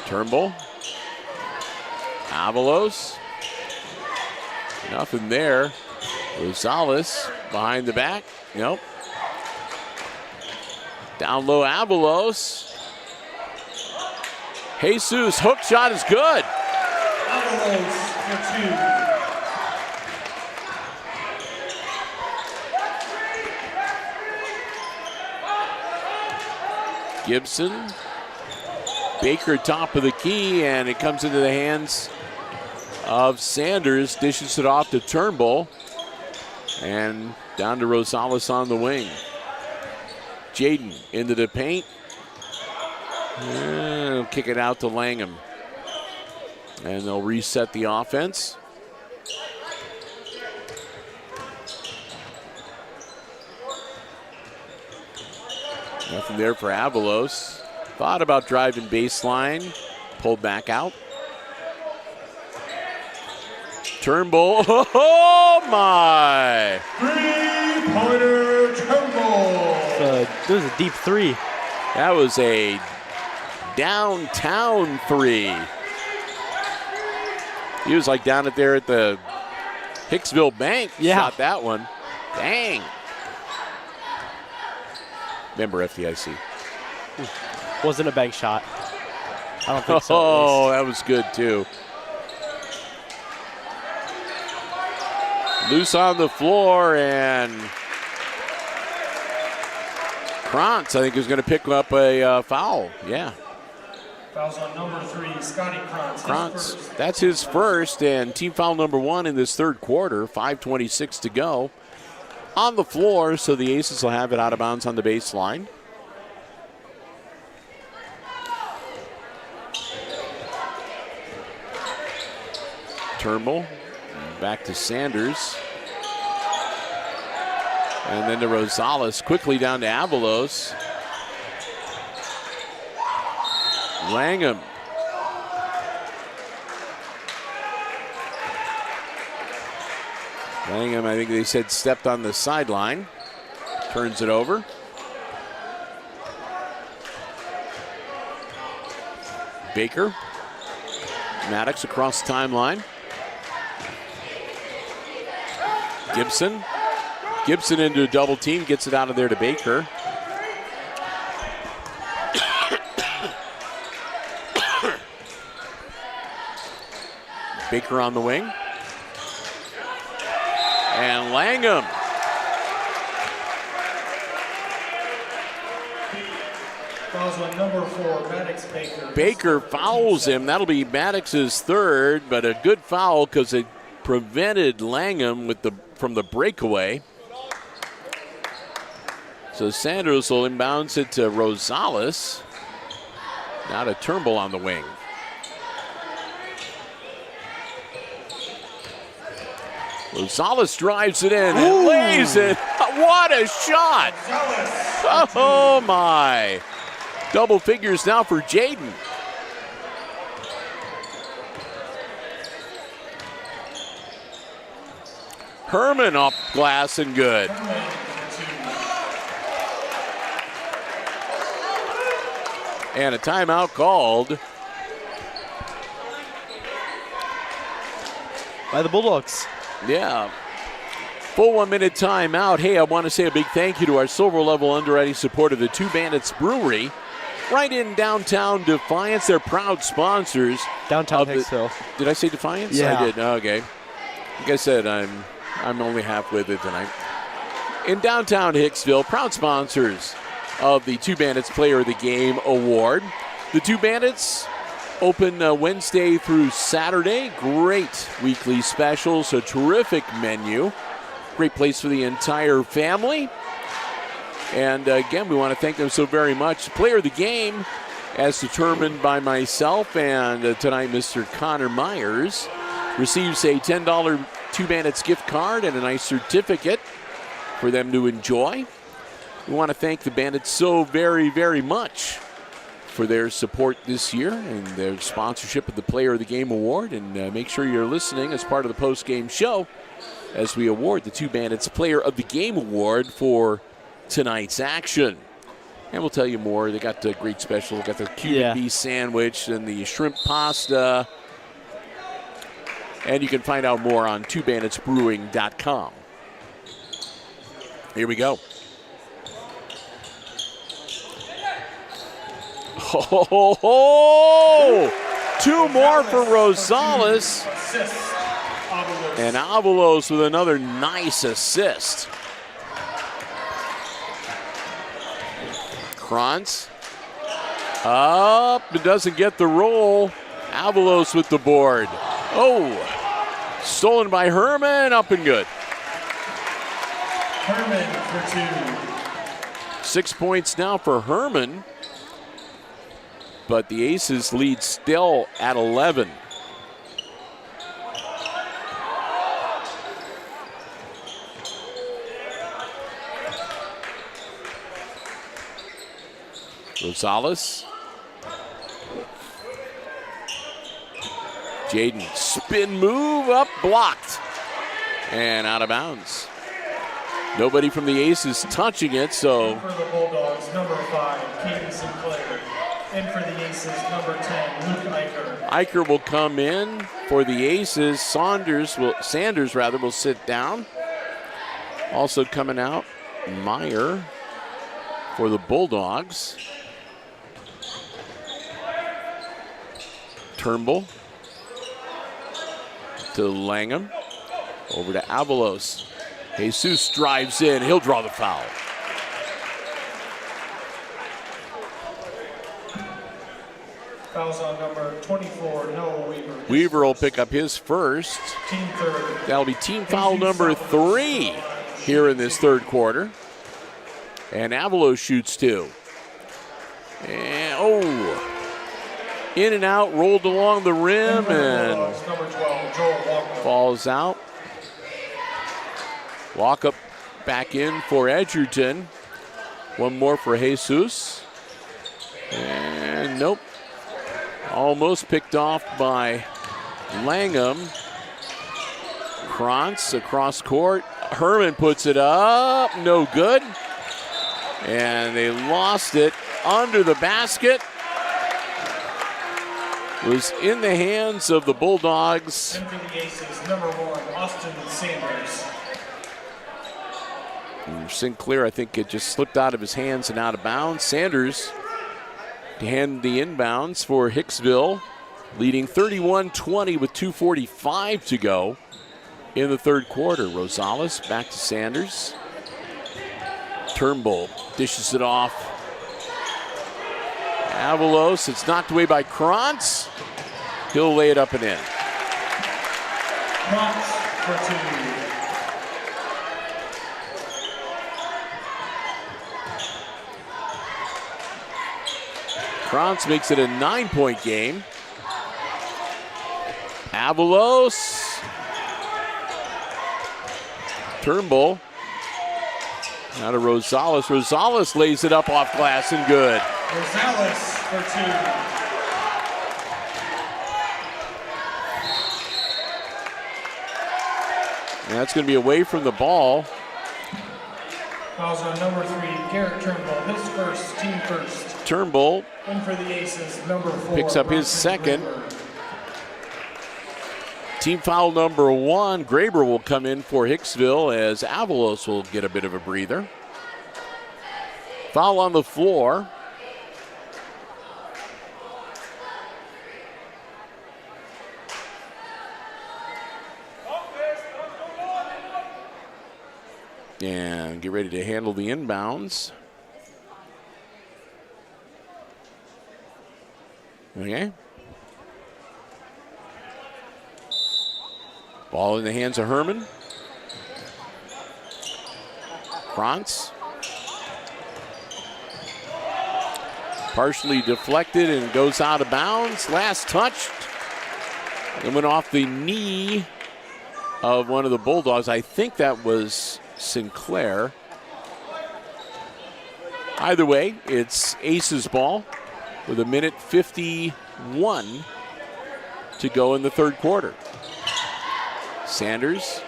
Turnbull. Avalos. Nothing there. Rosales behind the back. Nope. Down low, Avalos. Jesus, hook shot is good. Avalos for 2. Gibson. Baker top of the key, and it comes into the hands of Sanders. Dishes it off to Turnbull. And down to Rosales on the wing. Jaden into the paint. And kick it out to Langham. And they'll reset the offense. Nothing there for Avalos. Thought about driving baseline. Pulled back out. Turnbull. Oh my! Three-pointer Turnbull. It was a deep 3. That was a downtown 3. He was like down at there at the Hicksville Bank. Yeah. Shot that one. Dang. Member FDIC. Wasn't a bank shot. I don't think so. Oh, that was good too. Loose on the floor, and Krantz, I think, is going to pick up a foul. Yeah. Fouls on number 3, Scotty Krantz. Krantz, that's his first, and team foul number 1 in this third quarter. 5:26 to go. On the floor, so the Aces will have it out of bounds on the baseline. Turnbull. Back to Sanders. And then to Rosales. Quickly down to Avalos. Langham. Langham, I think they said, stepped on the sideline. Turns it over. Baker. Maddox across the timeline. Gibson. Gibson into a double team, gets it out of there to Baker. Baker on the wing. And Langham. Fouls on number 4, Maddox Baker. Baker fouls him. That'll be Maddox's third, but a good foul because it prevented Langham from the breakaway. So Sanders will inbounds it to Rosales. Now to Turnbull on the wing. Rosales drives it in and lays it. What a shot! Oh my! Double figures now for Jaden. Herman off glass and good. And a timeout called by the Bulldogs. Yeah. Full 1 minute timeout. Hey, I want to say a big thank you to our silver level underwriting support of the Two Bandits Brewery. Right in downtown Defiance. They're proud sponsors. Downtown Hicksville. Did I say Defiance? Yeah. I did. Okay. Like I said, I'm only half with it tonight. In downtown Hicksville, proud sponsors of the Two Bandits Player of the Game Award. The Two Bandits open Wednesday through Saturday. Great weekly specials, a terrific menu. Great place for the entire family. And again, we want to thank them so very much. Player of the game, as determined by myself and tonight Mr. Connor Myers, receives a $10 Two Bandits gift card and a nice certificate for them to enjoy. We want to thank the Bandits so very, very much for their support this year and their sponsorship of the Player of the Game Award. And make sure you're listening as part of the post-game show as we award the Two Bandits Player of the Game Award for tonight's action. And we'll tell you more. They got the great special. They got the Cuban beef sandwich and the shrimp pasta. And you can find out more on twobanditsbrewing.com. Here we go. Oh, two more for Rosales. And Avalos with another nice assist. Krantz up, but doesn't get the roll. Avalos with the board. Oh, stolen by Herman, up and good. Herman for 2. 6 points now for Herman. But the Aces lead still at 11. Rosales. Jaden, spin move up, blocked. And out of bounds. Nobody from the Aces touching it, so. For the Bulldogs, number 5, Katie Sinclair. And for the Aces, number 10, Luke Eicher. Eicher will come in for the Aces. Sanders will sit down. Also coming out, Meyer for the Bulldogs. Turnbull to Langham. Over to Avalos. Jesus drives in. He'll draw the foul. Fouls on number 24, Noah Weaver. Weaver will pick up his first. Team third. That'll be team foul number 3 here in this third quarter. And Avalos shoots 2. And in and out, rolled along the rim and number 12, Joel Walker. Falls out. Walk up back in for Edgerton. One more for Jesus. And nope. Almost picked off by Langham. Krantz across court. Herman puts it up. No good. And they lost it under the basket. It was in the hands of the Bulldogs. And for the Aces, number 1, Austin Sanders. And Sinclair, I think it just slipped out of his hands and out of bounds. Sanders to hand the inbounds for Hicksville. leading 31-20 with 2:45 to go in the third quarter. Rosales back to Sanders. Turnbull dishes it off. Avalos, it's knocked away by Krantz. He'll lay it up and in. Krantz for 2. Krantz makes it a 9-point game. Avalos. Turnbull. Now to Rosales. Rosales lays it up off glass and good. Rosales for 2. And that's going to be away from the ball. Fouls on number 3, Garrett Turnbull. His first, team first. Turnbull One for the Aces, number 4. picks up his second. Team foul number 1. Graber will come in for Hicksville as Avalos will get a bit of a breather. Foul on the floor. And get ready to handle the inbounds. Okay. Ball in the hands of Herman. Krantz. Partially deflected and goes out of bounds. Last touched. It went off the knee of one of the Bulldogs. I think that was Sinclair. Either way, it's Aces ball with 1:51 to go in the third quarter. Sanders.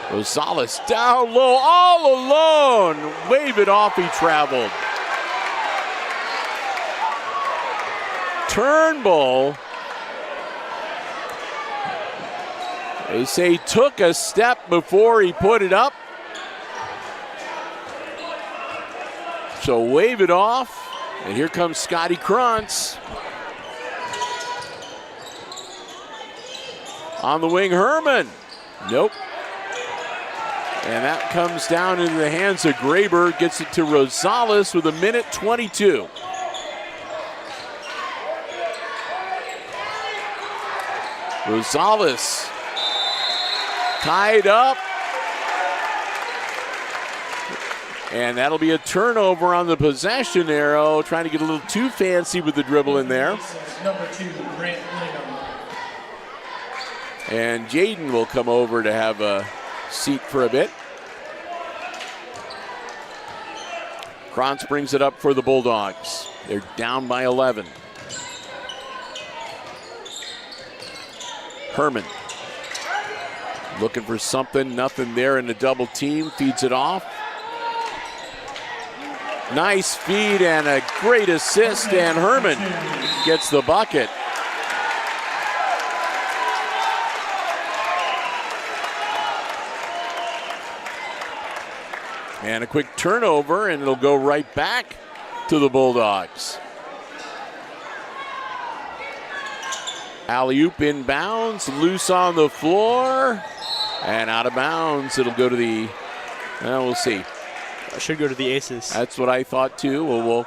Rosales down low, all alone. Wave it off, he traveled. Turnbull, they say, took a step before he put it up. So wave it off, and here comes Scotty Krantz. On the wing, Herman. Nope. And that comes down into the hands of Graber. Gets it to Rosales with 1:22. Rosales tied up. And that'll be a turnover on the possession arrow. Trying to get a little too fancy with the dribble in there. Number 2, Grant Lingham. And Jaden will come over to have a seat for a bit. Krantz brings it up for the Bulldogs. They're down by 11. Herman looking for something, nothing there in the double team, feeds it off. Nice feed and a great assist, and Herman gets the bucket. And a quick turnover, and it'll go right back to the Bulldogs. Alley-oop inbounds, loose on the floor, and out of bounds. It'll go to the, well, we'll see. Should go to the Aces. That's what I thought too. Well,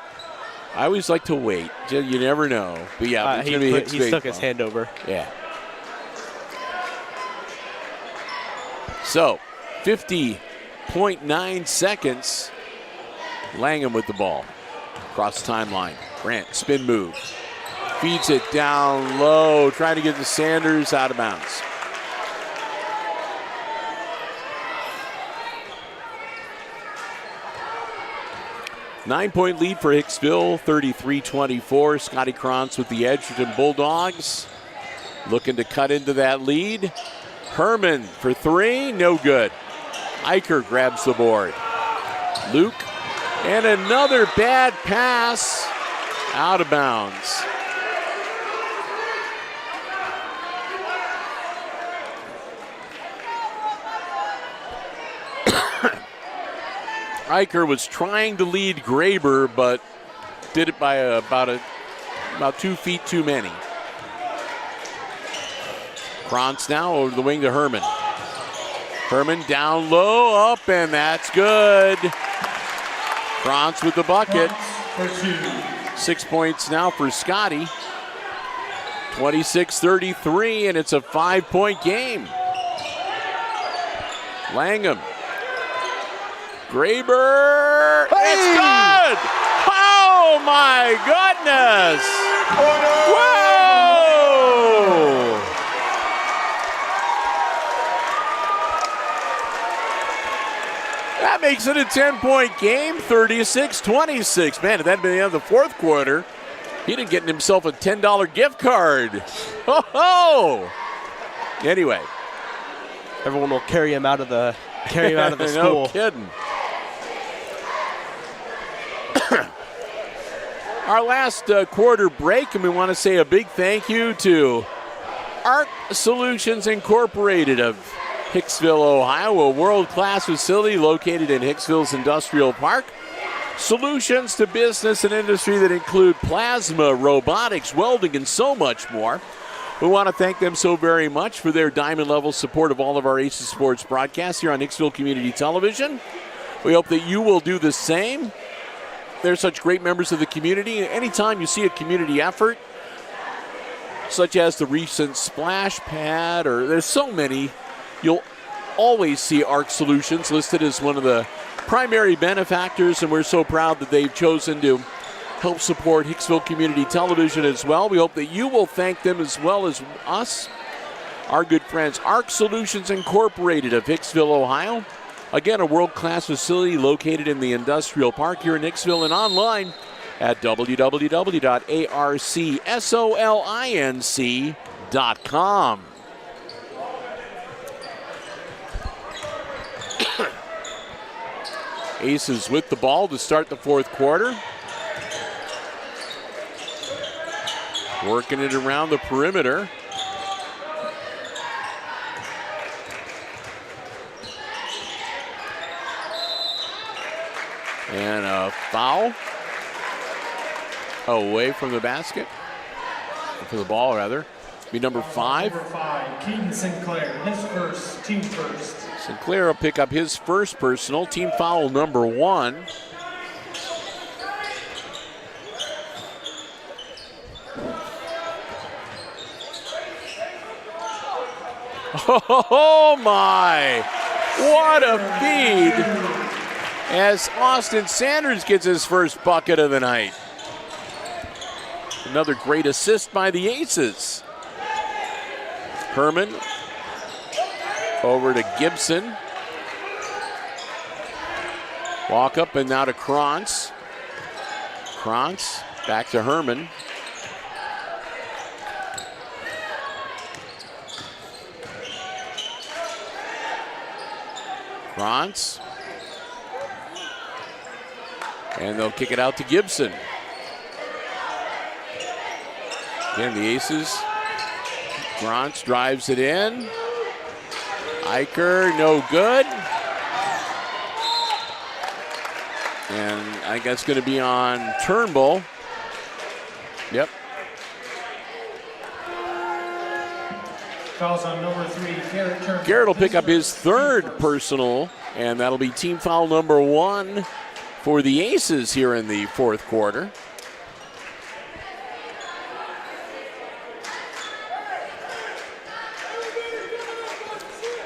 I always like to wait. You never know. But yeah, it's going to be Hicks he stuck his hand over. Yeah. So, 50.9 seconds. Langham with the ball. Across the timeline. Grant, spin move. Feeds it down low. Trying to get the Sanders out of bounds. Nine-point lead for Hicksville, 33-24. Scotty Krantz with the Edgerton Bulldogs. Looking to cut into that lead. Herman for 3, no good. Eicher grabs the board. Luke, and another bad pass out of bounds. Eicher was trying to lead Graber, but did it by about a About 2 feet too many. Krantz now over the wing to Herman. Herman down low, up, and that's good. Krantz with the bucket. 6 points now for Scotty. 26-33, and it's a 5-point game. Langham. Graber. Hey! It's good! Oh, my goodness! Whoa! That makes it a 10-point game, 36-26. Man, if that had been the end of the fourth quarter, he'd have getting himself a $10 gift card. Ho-ho! Anyway. Everyone will carry him out of the school. No kidding. Our last quarter break, and we want to say a big thank you to ARC Solutions Incorporated of Hicksville, Ohio, a world-class facility located in Hicksville's Industrial Park. Solutions to business and industry that include plasma, robotics, welding, and so much more. We want to thank them so very much for their diamond-level support of all of our Aces Sports broadcasts here on Hicksville Community Television. We hope that you will do the same. They're such great members of the community. Anytime you see a community effort, such as the recent splash pad, or there's so many, you'll always see ARC Solutions listed as one of the primary benefactors, and we're so proud that they've chosen to help support Hicksville Community Television as well. We hope that you will thank them as well as us, our good friends, ARC Solutions Incorporated of Hicksville, Ohio. Again, a world-class facility located in the Industrial Park here in Hicksville and online at www.arcsolinc.com. Aces with the ball to start the fourth quarter. Working it around the perimeter. And a foul away from the basket. For the ball, rather. Be number 5. Number 5, Keaton Sinclair, his first, team first. Sinclair will pick up his first personal, team foul number 1. Oh my! What a feed as Austin Sanders gets his first bucket of the night. Another great assist by the Aces. Herman over to Gibson. Walk up and now to Krantz. Krantz back to Herman. Krantz. And they'll kick it out to Gibson. Again, the Aces. Krantz drives it in. Eicher, no good. And I think that's going to be on Turnbull. Yep. Fouls on number 3, Garrett Turnbull. Garrett will pick up his third personal, and that'll be team foul number 1 for the Aces here in the fourth quarter.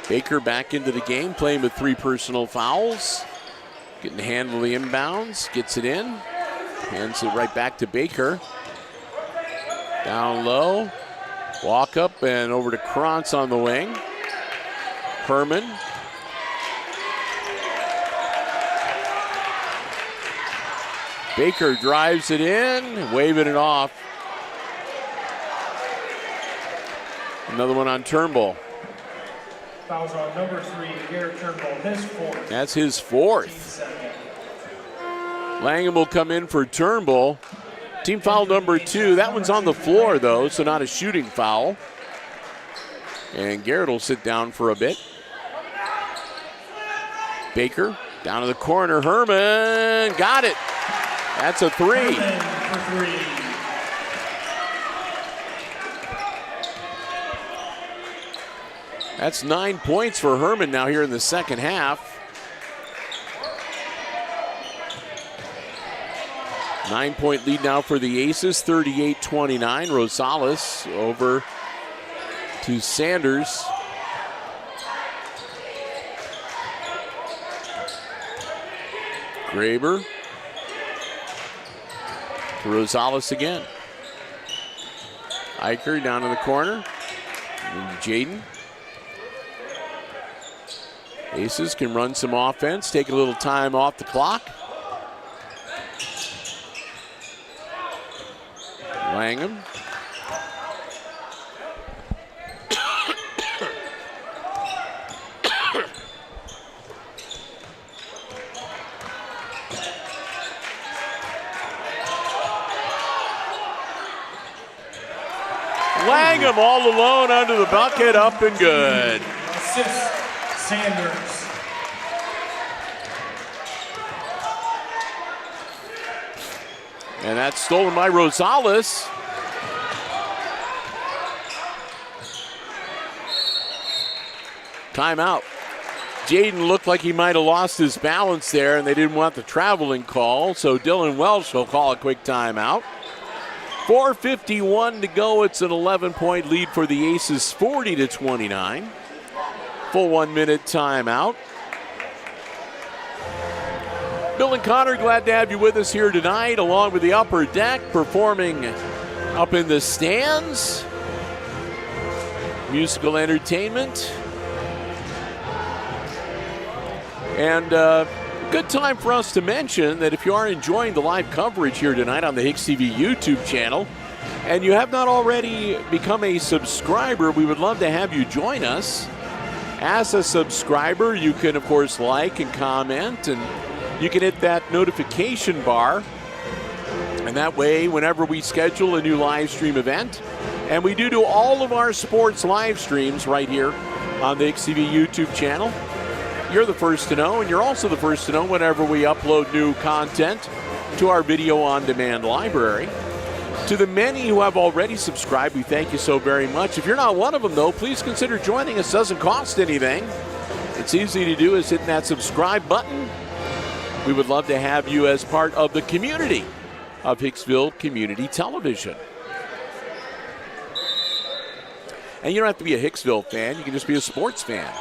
Baker back into the game, playing with 3 personal fouls. Getting to handle the inbounds, gets it in. Hands it right back to Baker. Down low. Walk up and over to Krantz on the wing. Herman. Baker drives it in, waving it off. Another one on Turnbull. Fouls on number 3, Garrett Turnbull, his 4th. That's his 4th. Langham will come in for Turnbull. Team foul number 2. That one's on the floor, though, so not a shooting foul. And Garrett will sit down for a bit. Baker down to the corner. Herman got it. That's a 3. That's 9 points for Herman now here in the second half. 9-point lead now for the Aces, 38-29. Rosales over to Sanders. Graber to Rosales again. Eicher down in the corner. And Jaden. Aces can run some offense, take a little time off the clock. Langham. Langham all alone under the bucket, up and good. Assist, Sanders. And that's stolen by Rosales. Timeout. Jaden looked like he might have lost his balance there, and they didn't want the traveling call, so Dylan Welsh will call a quick timeout. 4:51 to go. It's an 11-point lead for the Aces, 40-29. Full 1 minute timeout. Bill and Connor, glad to have you with us here tonight, along with the Upper Deck performing up in the stands. Musical entertainment. And good time for us to mention that if you are enjoying the live coverage here tonight on the HIX-TV YouTube channel, and you have not already become a subscriber, we would love to have you join us. As a subscriber, you can, of course, like and comment, and you can hit that notification bar. And that way, whenever we schedule a new live stream event, and we do all of our sports live streams right here on the HIX-TV YouTube channel, you're the first to know, and you're also the first to know whenever we upload new content to our video on demand library. To the many who have already subscribed, we thank you so very much. If you're not one of them, though, please consider joining us. It doesn't cost anything. It's easy to do, is hitting that subscribe button. We would love to have you as part of the community of Hicksville Community Television. And you don't have to be a Hicksville fan. You can just be a sports fan.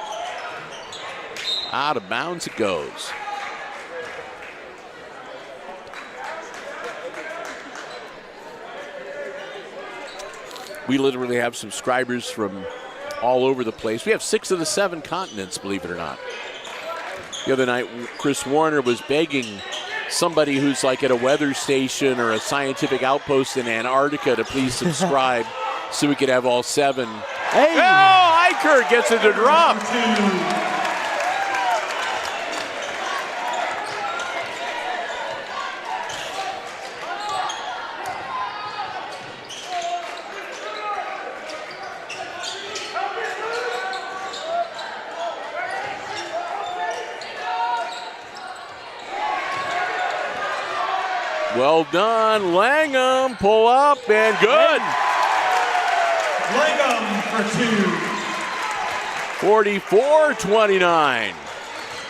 Out of bounds it goes. We literally have subscribers from all over the place. We have 6 of the 7 continents, believe it or not. The other night, Chris Warner was begging somebody who's like at a weather station or a scientific outpost in Antarctica to please subscribe so we could have all 7. Hey! Oh, Eicher gets it to drop. Well done, Langham. Pull up and good. Langham for 2. 44-29.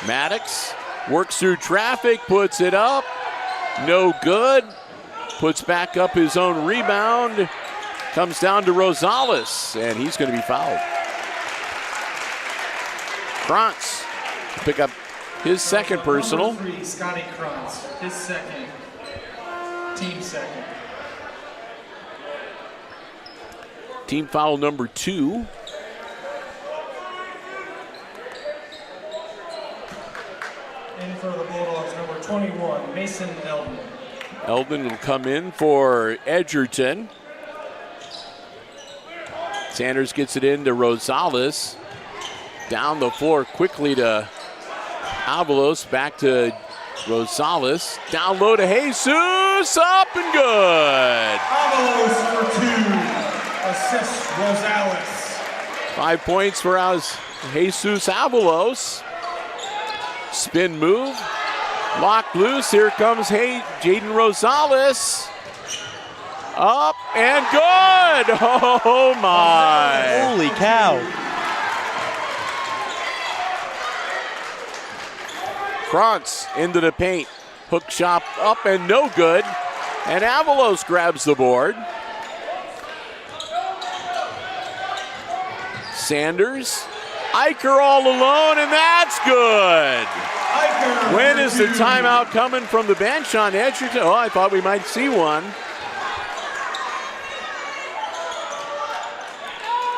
Maddox works through traffic, puts it up. No good. Puts back up his own rebound. Comes down to Rosales, and he's going to be fouled. Krantz to pick up his second personal. Number 3, Scotty Krantz, his second. Team second. Team foul number 2. In for the Bulldogs, number 21, Mason Eldon. Eldon will come in for Edgerton. Sanders gets it into Rosales. Down the floor quickly to Avalos. Back to Rosales. Down low to Jesus. Up and good. Avalos for 2. Assist Rosales. 5 points for Jesus Avalos. Spin move. Locked loose. Here comes Jaden Rosales. Up and good. Oh my. Holy cow. Krantz into the paint. Hook shot up and no good. And Avalos grabs the board. Sanders. Eicher all alone, and that's good. When is the timeout coming from the bench on Edgerton? Oh, I thought we might see one.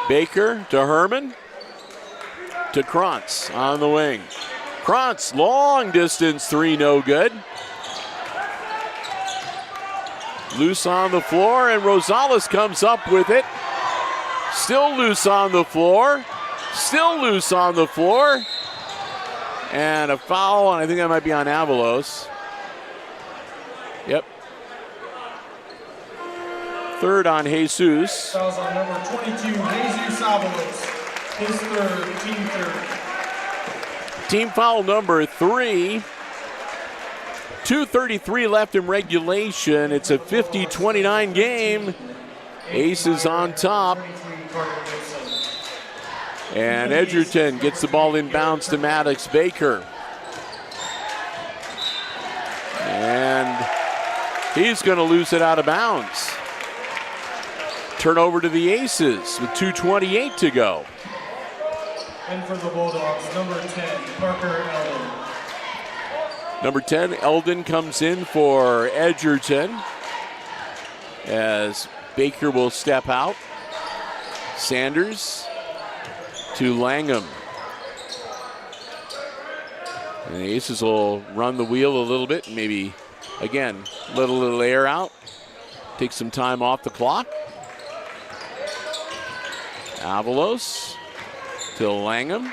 Baker to Herman. To Krantz on the wing. Krantz, long distance three, no good. Loose on the floor, and Rosales comes up with it. Still loose on the floor. Still loose on the floor. And a foul, and I think that might be on Avalos. Yep. Third on Jesus. Fouls on number 22, Jesus Avalos. His third, team third. Team foul number 3. 2:33 left in regulation. It's a 50-29 game. Aces on top. And Edgerton gets the ball inbounds to Maddox Baker. And he's going to lose it out of bounds. Turnover to the Aces with 2:28 to go. And for the Bulldogs, number 10, Parker Eldon. Number 10, Eldon comes in for Edgerton as Baker will step out. Sanders to Langham. And the Aces will run the wheel a little bit, maybe, again, let a little air out. Take some time off the clock. Avalos to Langham.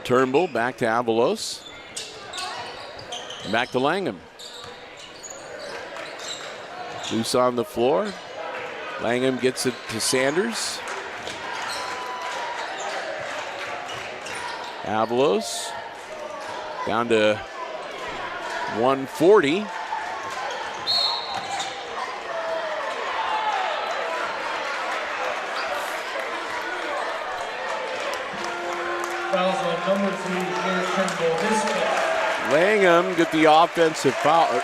Turnbull back to Avalos. Back to Langham. Loose on the floor. Langham gets it to Sanders. Avalos down to 140. Fouls on number 3, Jared Turnbull, his fifth. Langham get the offensive foul.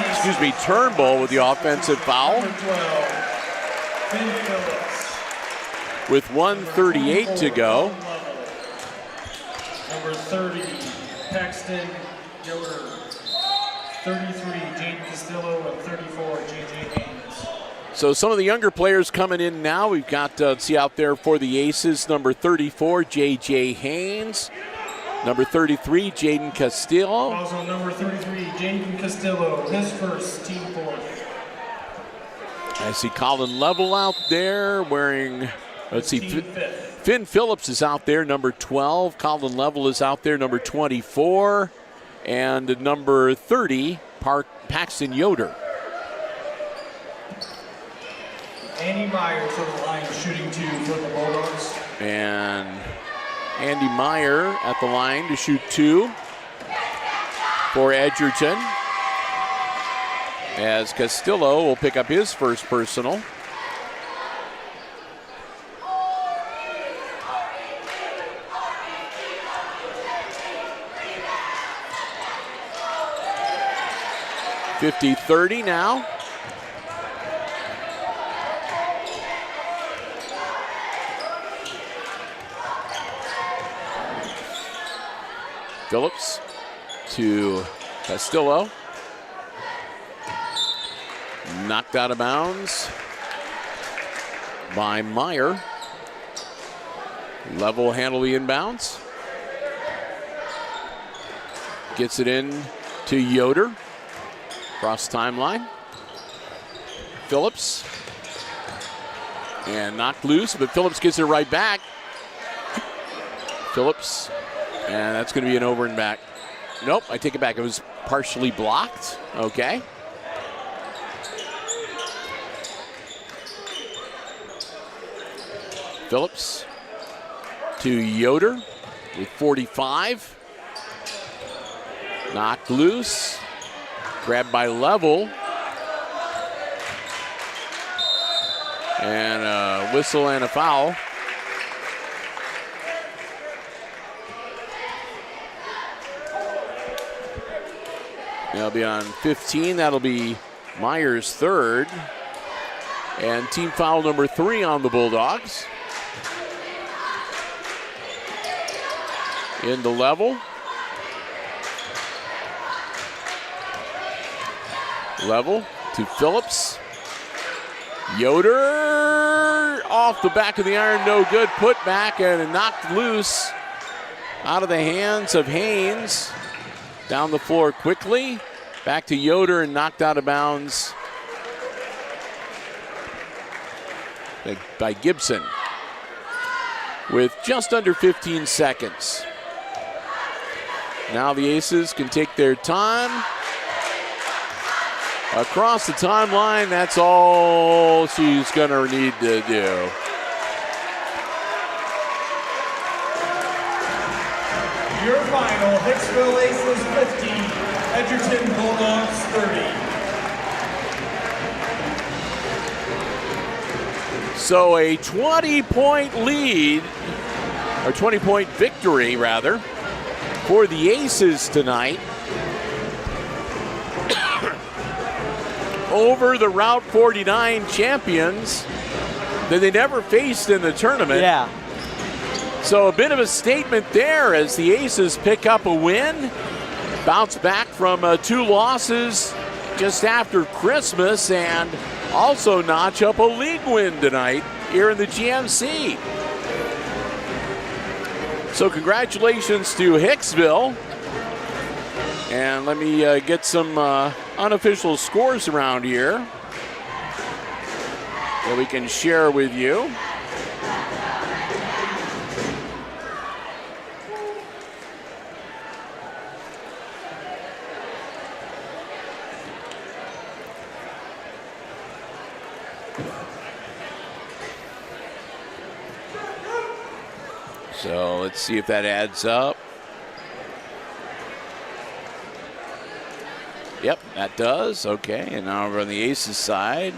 Excuse me, Turnbull with the offensive foul. Number 12, Finn Phillips. With 1:38 to go. Number 30, Paxton Yoder. 33, Jaden Castillo, and 34, J.J. Haynes. So some of the younger players coming in now. We've got, let's see out there for the Aces, number 34, J.J. Haynes. Number 33, Jaden Castillo. Also number 33, Jaden Castillo, his first, team fourth. I see Colin Level out there wearing, let's see, Finn Phillips is out there, number 12. Colin Level is out there, number 24. And number 30, Paxton Yoder. Andy Meyer to the line, shooting 2 for the Bulldogs. And Andy Meyer at the line to shoot 2 for Edgerton. As Castillo will pick up his first personal. (50-30) now. Phillips to Castillo. Knocked out of bounds by Meyer. Level handle the inbounds. Gets it in to Yoder. Cross timeline. Phillips. And knocked loose, but Phillips gets it right back. Phillips. And that's going to be an over and back. Nope, I take it back. It was partially blocked. Okay. Phillips to Yoder with 45. Knocked loose. Grabbed by Level. And a whistle and a foul. That'll be on 15. That'll be Myers' third. And team foul number 3 on the Bulldogs. Into level. Level to Phillips. Yoder off the back of the iron, no good. Put back and knocked loose out of the hands of Haynes. Down the floor quickly. Back to Yoder and knocked out of bounds by Gibson with just under 15 seconds. Now the Aces can take their time. Across the timeline, that's all she's going to need to do. Your final, Hicksville Aces 50, Edgerton Bulldogs 30. So a 20-point lead, or 20-point victory, rather, for the Aces tonight over the Route 49 champions that they never faced in the tournament. Yeah. So a bit of a statement there as the Aces pick up a win, bounce back from 2 losses just after Christmas, and also notch up a league win tonight here in the GMC. So congratulations to Hicksville. And let me get some unofficial scores around here that we can share with you. So let's see if that adds up. Yep, that does. Okay, and now over on the Aces side.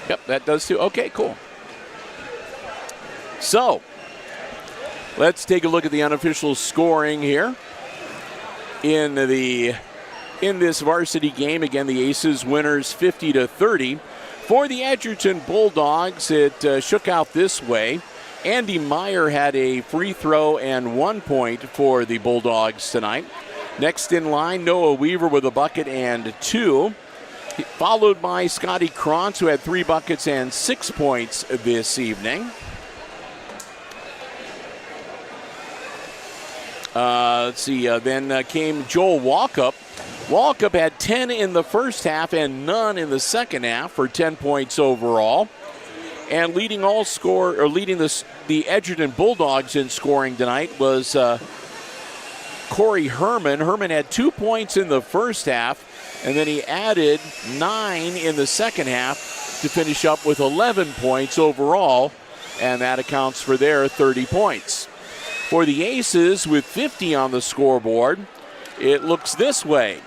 Yep, that does too. Okay, cool. So, let's take a look at the unofficial scoring here in this varsity game. Again, the Aces winners 50-30. For the Edgerton Bulldogs, it shook out this way. Andy Meyer had a free throw and 1 point for the Bulldogs tonight. Next in line, Noah Weaver with a bucket and 2. Followed by Scotty Krantz, who had 3 buckets and 6 points this evening. Let's see, then came Joel Walkup. Walkup had 10 in the first half and none in the second half for 10 points overall. And leading the Edgerton Bulldogs in scoring tonight was Corey Herman. Herman had 2 points in the first half, and then he added 9 in the second half to finish up with 11 points overall, and that accounts for their 30 points. For the Aces, with 50 on the scoreboard, it looks this way.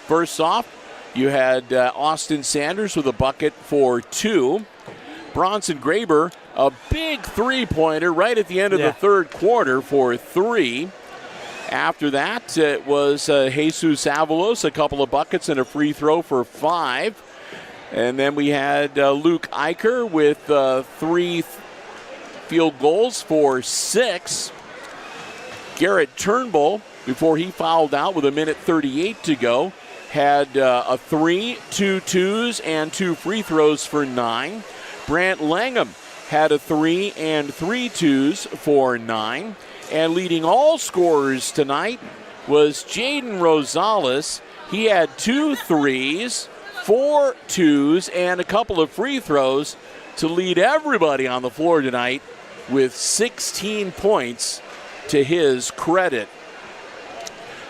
First off, you had Austin Sanders with a bucket for 2. Bronson Graber, a big three-pointer right at the end of the third quarter for 3. After that, it was Jesus Avalos, a couple of buckets and a free throw for 5. And then we had Luke Eicher with 3 field goals for 6. Garrett Turnbull, before he fouled out with 1:38 to go, had a 3, 2 twos, and 2 free throws for 9. Brant Langham had a 3 and 3 twos for 9. And leading all scorers tonight was Jaden Rosales. He had 2 threes, 4 twos, and a couple of free throws to lead everybody on the floor tonight with 16 points to his credit.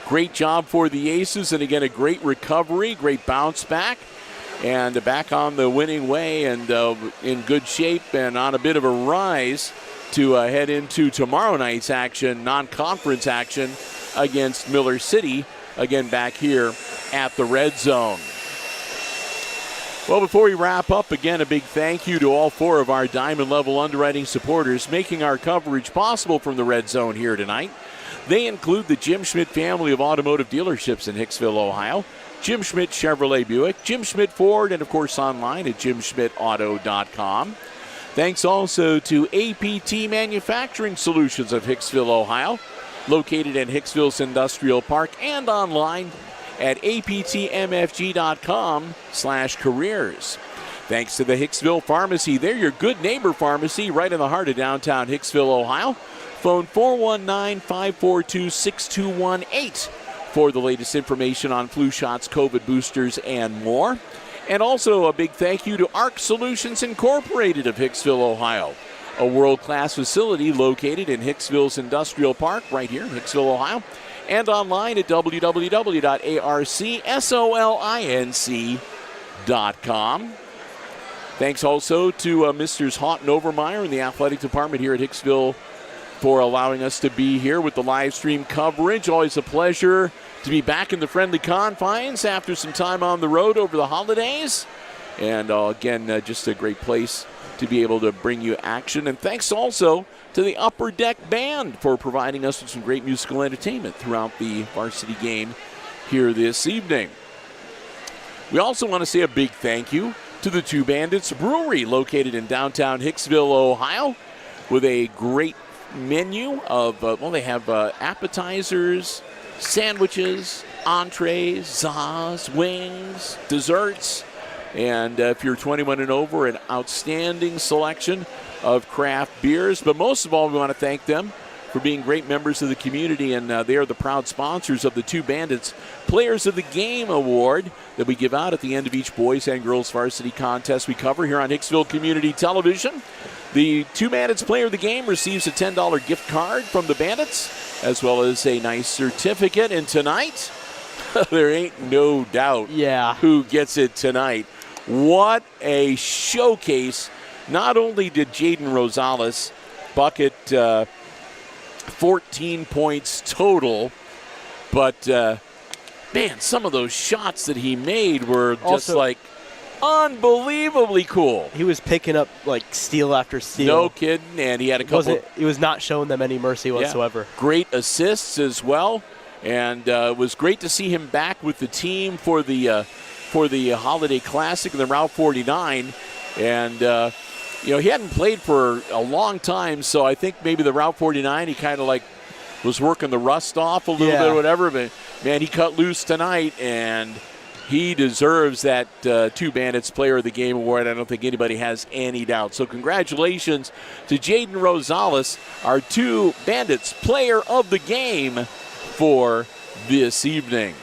Great job for the Aces, and again, a great recovery, great bounce back, and back on the winning way and in good shape and on a bit of a rise to head into tomorrow night's action, non-conference action against Miller City, again back here at the Red Zone. Well, before we wrap up, again, a big thank you to all 4 of our Diamond Level underwriting supporters making our coverage possible from the Red Zone here tonight. They include the Jim Schmidt family of automotive dealerships in Hicksville, Ohio, Jim Schmidt Chevrolet Buick, Jim Schmidt Ford, and of course online at jimschmidtauto.com. Thanks also to APT Manufacturing Solutions of Hicksville, Ohio, located in Hicksville's Industrial Park and online at aptmfg.com/careers. Thanks to the Hicksville Pharmacy. They're your good neighbor pharmacy right in the heart of downtown Hicksville, Ohio. Phone 419-542-6218 for the latest information on flu shots, COVID boosters, and more. And also a big thank you to ARC Solutions Incorporated of Hicksville, Ohio, a world-class facility located in Hicksville's Industrial Park right here in Hicksville, Ohio, and online at www.arcsolinc.com. Thanks also to Mr. Houghton Overmeyer in the athletic department here at Hicksville for allowing us to be here with the live stream coverage. Always a pleasure to be back in the friendly confines after some time on the road over the holidays. And again, just a great place to be able to bring you action. And thanks also to the Upper Deck Band for providing us with some great musical entertainment throughout the varsity game here this evening. We also want to say a big thank you to the Two Bandits Brewery located in downtown Hicksville, Ohio, with a great menu of, they have appetizers, sandwiches, entrees, zaz, wings, desserts, and if you're 21 and over, an outstanding selection of craft beers. But most of all, we want to thank them for being great members of the community, and they are the proud sponsors of the Two Bandits Players of the Game Award that we give out at the end of each boys and girls varsity contest we cover here on Hicksville Community Television. The Two Bandits Player of the Game receives a $10 gift card from the Bandits, as well as a nice certificate. And tonight, there ain't no doubt who gets it tonight. What a showcase. Not only did Jaden Rosales bucket 14 points total, but, man, some of those shots that he made were just also, like, unbelievably cool. He was picking up like steal after steal. No kidding, and he had a couple. He was not showing them any mercy whatsoever. Great assists as well, and it was great to see him back with the team for the Holiday Classic and the Route 49. And he hadn't played for a long time, so I think maybe the Route 49 he kind of like was working the rust off a little bit or whatever. But man, he cut loose tonight, and he deserves that Two Bandits Player of the Game award. I don't think anybody has any doubt. So congratulations to Jaden Rosales, our Two Bandits Player of the Game for this evening.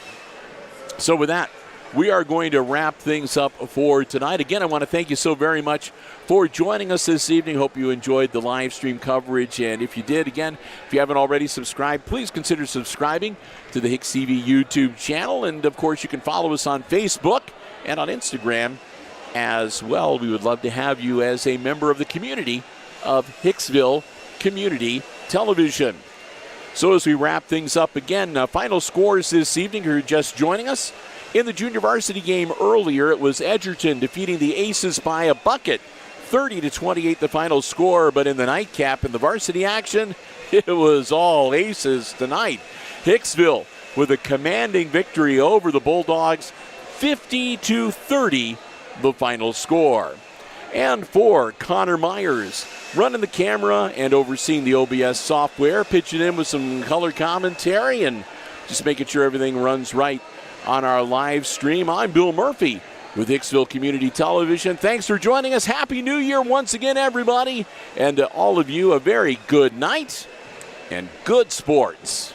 So with that, we are going to wrap things up for tonight. Again, I want to thank you so very much for joining us this evening. Hope you enjoyed the live stream coverage. And if you did, again, if you haven't already subscribed, please consider subscribing to the HIX-TV YouTube channel. And, of course, you can follow us on Facebook and on Instagram as well. We would love to have you as a member of the community of Hicksville Community Television. So as we wrap things up again, final scores this evening, who are just joining us. In the junior varsity game earlier, it was Edgerton defeating the Aces by a bucket, 30-28 the final score. But in the nightcap in the varsity action, it was all Aces tonight. Hicksville with a commanding victory over the Bulldogs, 50-30 the final score. And for Connor Myers, running the camera and overseeing the OBS software, pitching in with some color commentary and just making sure everything runs right on our live stream. I'm Bill Murphy with Hicksville Community Television. Thanks for joining us. Happy New Year once again, everybody. And to all of you, a very good night and good sports.